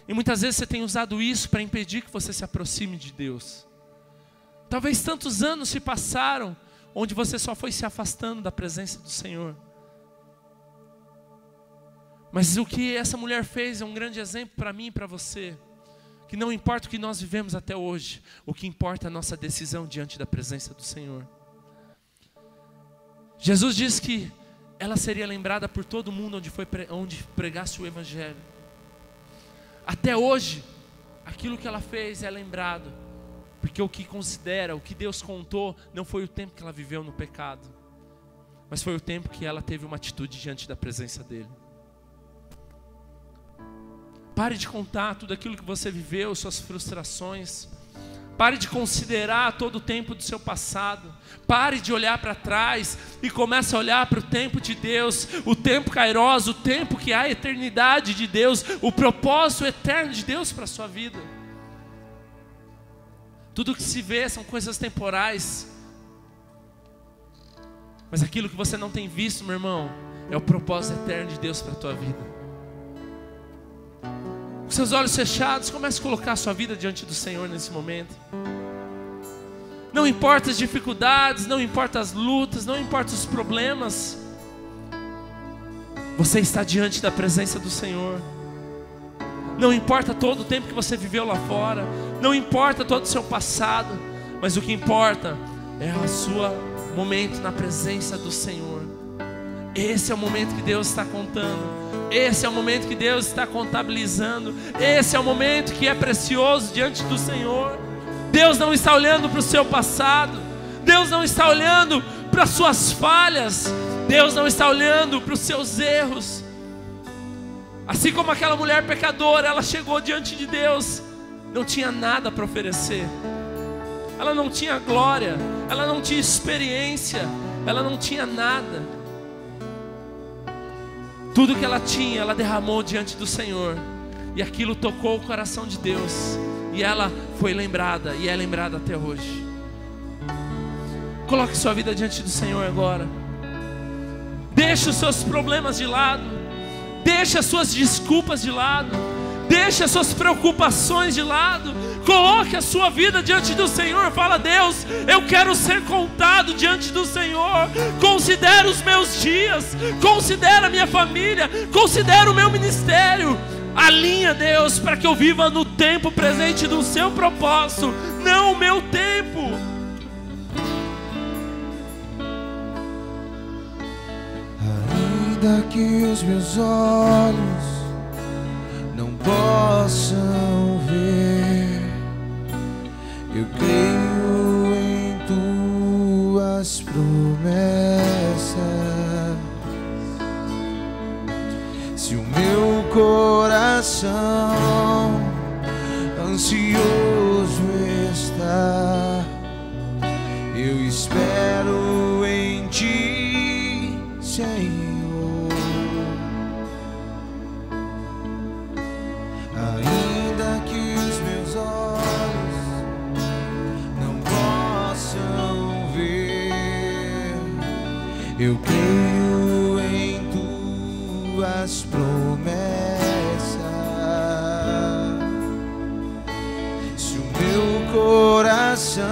E muitas vezes você tem usado isso para impedir que você se aproxime de Deus. Talvez tantos anos se passaram, onde você só foi se afastando da presença do Senhor. Mas o que essa mulher fez é um grande exemplo para mim e para você. Que não importa o que nós vivemos até hoje, o que importa é a nossa decisão diante da presença do Senhor. Jesus disse que ela seria lembrada por todo mundo onde pregasse o Evangelho. Até hoje, aquilo que ela fez é lembrado, porque o que considera, o que Deus contou, não foi o tempo que ela viveu no pecado, mas foi o tempo que ela teve uma atitude diante da presença dEle. Pare de contar tudo aquilo que você viveu, suas frustrações. Pare de considerar todo o tempo do seu passado. Pare de olhar para trás e comece a olhar para o tempo de Deus, o tempo kairos, o tempo que há a eternidade de Deus, o propósito eterno de Deus para a sua vida. Tudo que se vê são coisas temporais, mas aquilo que você não tem visto, meu irmão, é o propósito eterno de Deus para a tua vida. Com seus olhos fechados, comece a colocar a sua vida diante do Senhor nesse momento. Não importa as dificuldades, não importa as lutas, não importa os problemas, você está diante da presença do Senhor. Não importa todo o tempo que você viveu lá fora, não importa todo o seu passado, mas o que importa é o seu momento na presença do Senhor. Esse é o momento que Deus está contando. Esse é o momento que Deus está contabilizando. Esse é o momento que é precioso diante do Senhor. Deus não está olhando para o seu passado. Deus não está olhando para as suas falhas. Deus não está olhando para os seus erros. Assim como aquela mulher pecadora, ela chegou diante de Deus, não tinha nada para oferecer. Ela não tinha glória, ela não tinha experiência, ela não tinha nada. Tudo que ela tinha, ela derramou diante do Senhor. E aquilo tocou o coração de Deus. E ela foi lembrada, e é lembrada até hoje. Coloque sua vida diante do Senhor agora. Deixe os seus problemas de lado. Deixe as suas desculpas de lado. Deixe as suas preocupações de lado. Coloque a sua vida diante do Senhor. Fala: Deus, eu quero ser contado diante do Senhor. Considera os meus dias, considera a minha família, considera o meu ministério. Alinha, Deus, para que eu viva no tempo presente do seu propósito, não o meu tempo. Ainda que os meus olhos não possam ver, eu creio em tuas promessas. Se o meu coração ansioso está. Eu espero em Ti, Senhor. Ainda que os meus olhos não possam ver, eu creio em Tuas promessas. Se o meu coração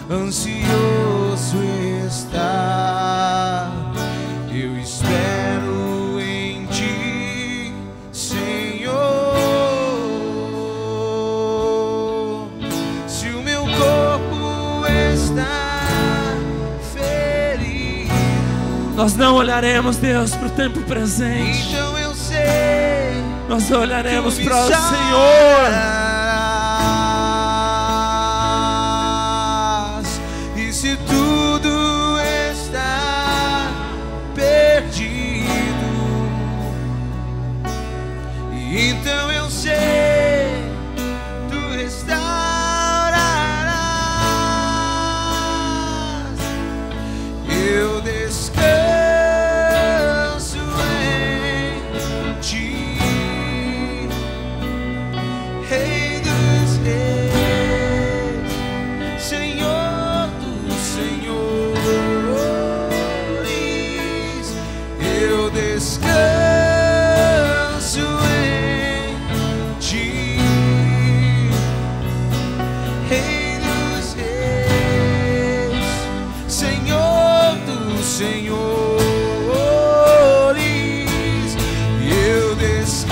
ansioso está, eu espero em Ti, Senhor. Se o meu corpo está ferido, nós não olharemos, Deus, para o tempo presente. então eu sei, nós olharemos Tu me para o Senhor. sararás. E se tudo está perdido, então eu sei, Tu restaurarás. Eu descanso em Ti, Rei dos reis, Senhor dos senhores. Eu descanso em Ti, Rei dos reis, Senhor dos senhores. Eu descanso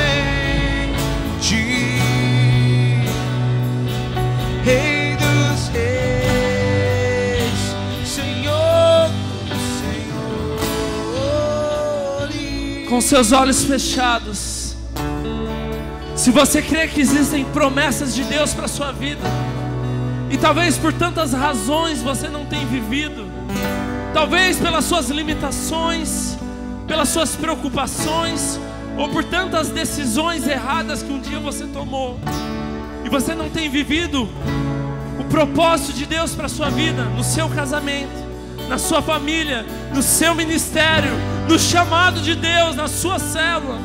em Ti, Rei dos reis, Senhor dos senhores. Com seus olhos fechados, se você crê que existem promessas de Deus para a sua vida, e talvez por tantas razões você não tenha vivido, talvez pelas suas limitações, pelas suas preocupações, ou por tantas decisões erradas que um dia você tomou, e você não tem vivido o propósito de Deus para a sua vida, no seu casamento, na sua família, no seu ministério, no chamado de Deus, na sua célula.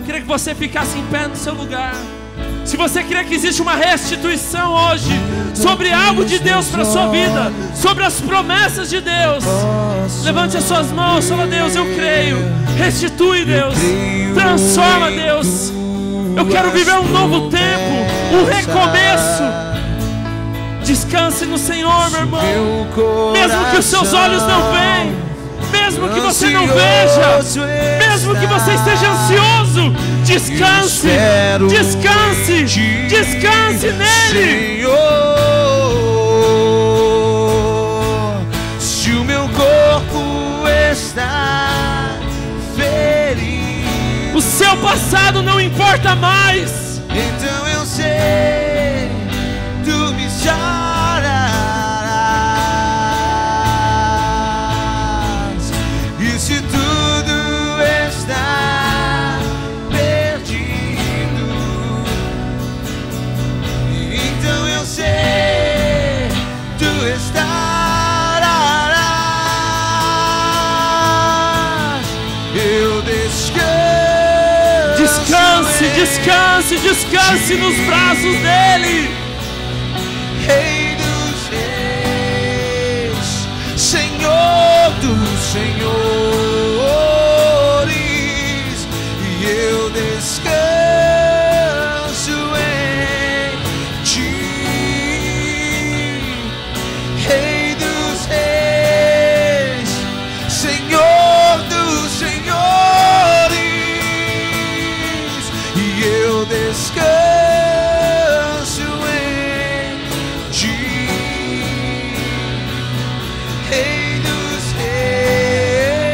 Queria que você ficasse em pé no seu lugar. Se você crê que existe uma restituição hoje sobre algo de Deus para a sua vida, sobre as promessas de Deus, levante as suas mãos, fala: Deus, eu creio. Restitui, Deus. Transforma, Deus. Eu quero viver um novo tempo, um recomeço. Descanse no Senhor, meu irmão. Mesmo que os seus olhos não veem, mesmo que você não veja, mesmo que você esteja ansioso, descanse, descanse, descanse nele. Senhor, se o meu corpo está ferido, O seu passado não importa mais. então eu sei, Tu me sararás. E se tudo está perdido, então eu sei, Tu restaurarás. Eu descanso. Descanse, descanse, descanse nos braços dele. Rei dos reis, Senhor dos senhores. E eu descanso em Ti, Rei dos reis, Senhor dos senhores. E eu descanso em Ti, Rei dos reis.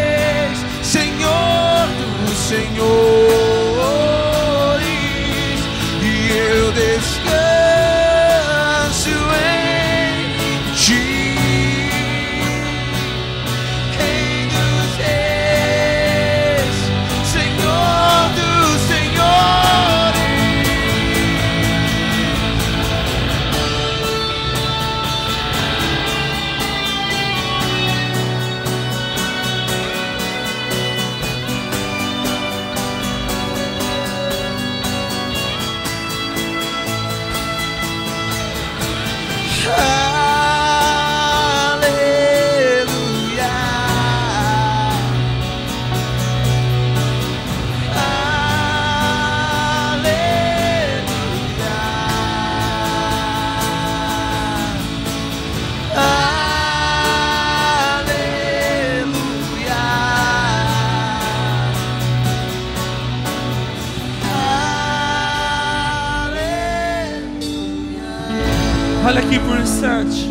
aqui por um instante.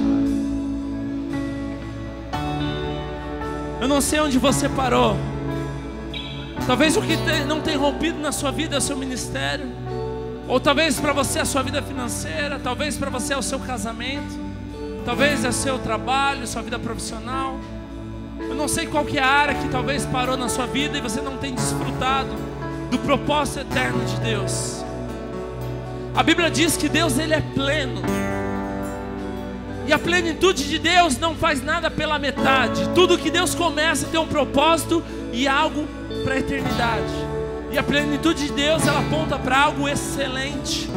Eu não sei onde você parou. Talvez o que não tem rompido na sua vida é o seu ministério. Ou talvez para você é a sua vida financeira. Talvez para você é o seu casamento. Talvez é o seu trabalho, sua vida profissional. Eu não sei qual que é a área que talvez parou na sua vida e você não tem desfrutado do propósito eterno de Deus. A Bíblia diz que Deus, Ele é pleno. E a plenitude de Deus não faz nada pela metade. Tudo que Deus começa tem um propósito e algo para a eternidade. E a plenitude de Deus, ela aponta para algo excelente.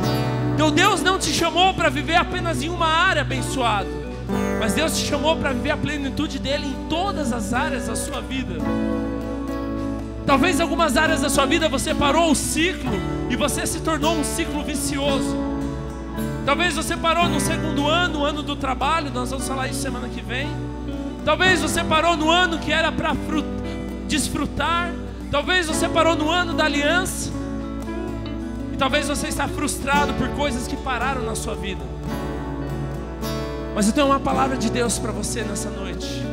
Então Deus não te chamou para viver apenas em uma área abençoada, mas Deus te chamou para viver a plenitude dEle em todas as áreas da sua vida. Talvez em algumas áreas da sua vida você parou o ciclo e você se tornou um ciclo vicioso. Talvez você parou no segundo ano, o ano do trabalho, nós vamos falar isso semana que vem. Talvez você parou no ano que era para desfrutar. Talvez você parou no ano da aliança. E talvez você está frustrado por coisas que pararam na sua vida. Mas eu tenho uma palavra de Deus para você nessa noite.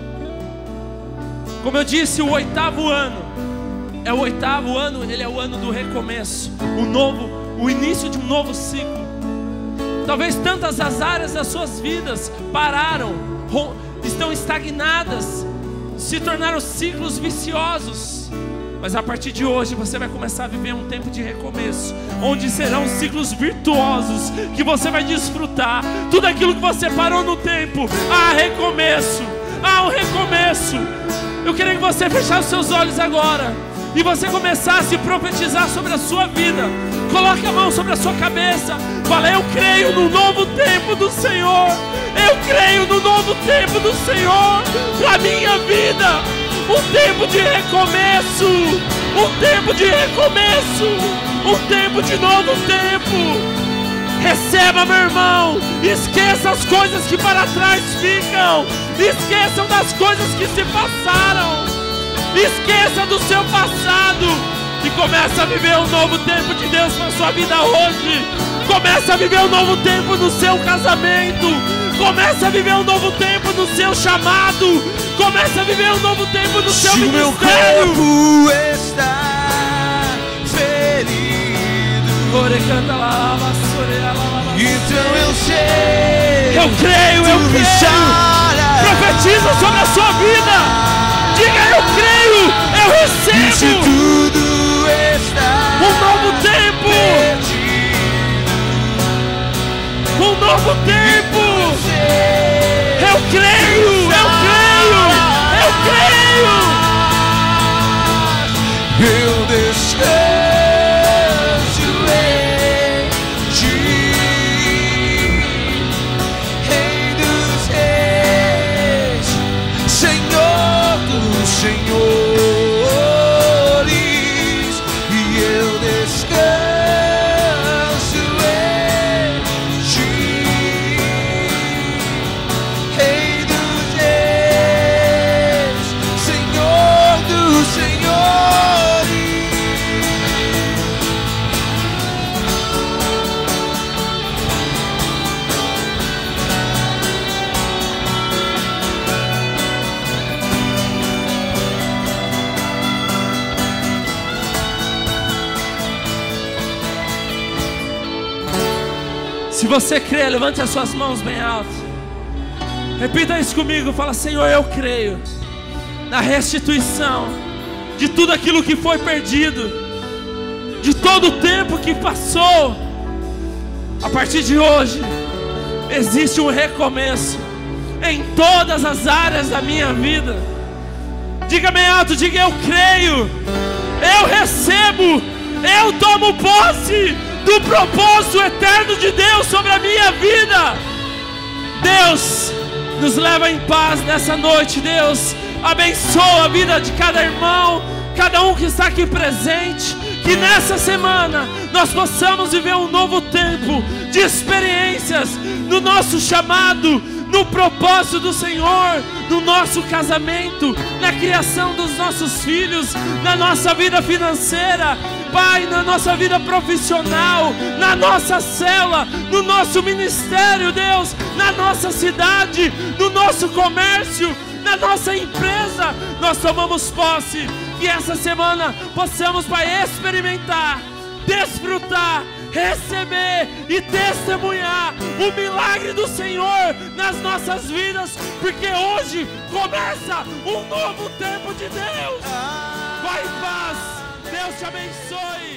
Como eu disse, o oitavo ano é o oitavo ano, ele é o ano do recomeço, o início de um novo ciclo. Talvez tantas as áreas das suas vidas pararam, estão estagnadas, se tornaram ciclos viciosos. Mas a partir de hoje você vai começar a viver um tempo de recomeço, onde serão ciclos virtuosos, que você vai desfrutar tudo aquilo que você parou no tempo. Ah, recomeço, ah, um recomeço. Eu queria que você fechasse os seus olhos agora e você começasse a profetizar sobre a sua vida. Coloque a mão sobre a sua cabeça. Fala: eu creio no novo tempo do Senhor. Eu creio no novo tempo do Senhor para a minha vida. Um tempo de recomeço. Um tempo de recomeço. Um tempo de novo tempo. Receba, meu irmão. Esqueça as coisas que para trás ficam. Esqueçam das coisas que se passaram. Esqueça do seu passado e comece a viver um novo tempo de Deus na sua vida hoje. Comece a viver um novo tempo no seu casamento. Comece a viver um novo tempo no seu chamado. Comece a viver um novo tempo no seu ministério. Se o meu corpo está ferido, então eu sei. Eu creio, eu creio. Profetiza sobre a sua vida. Diga: eu creio, eu recebo. Se tudo está um novo tempo perdido, um novo tempo. Eu creio, eu creio, eu creio. Eu descanso em ti, Rei dos reis, Senhor dos senhores, e eu descanso em ti, Rei dos reis, Senhor dos senhores. Se você crê, levante as suas mãos bem alto. Repita isso comigo. Fala: Senhor, eu creio na restituição de tudo aquilo que foi perdido, de todo o tempo que passou. A partir de hoje existe um recomeço em todas as áreas da minha vida. Diga bem alto, diga: eu creio, eu recebo, eu tomo posse do propósito eterno de Deus sobre a minha vida. Deus, nos leva em paz nessa noite. Deus, abençoa a vida de cada irmão, cada um que está aqui presente. Que nessa semana nós possamos viver um novo tempo de experiências no nosso chamado, no propósito do Senhor, no nosso casamento, na criação dos nossos filhos, na nossa vida financeira, Pai, na nossa vida profissional, na nossa célula, no nosso ministério, Deus, na nossa cidade, no nosso comércio, na nossa empresa, nós tomamos posse. Que essa semana possamos, Pai, experimentar, desfrutar, receber e testemunhar o milagre do Senhor nas nossas vidas, porque hoje começa um novo tempo de Deus. Vai em paz, Deus te abençoe.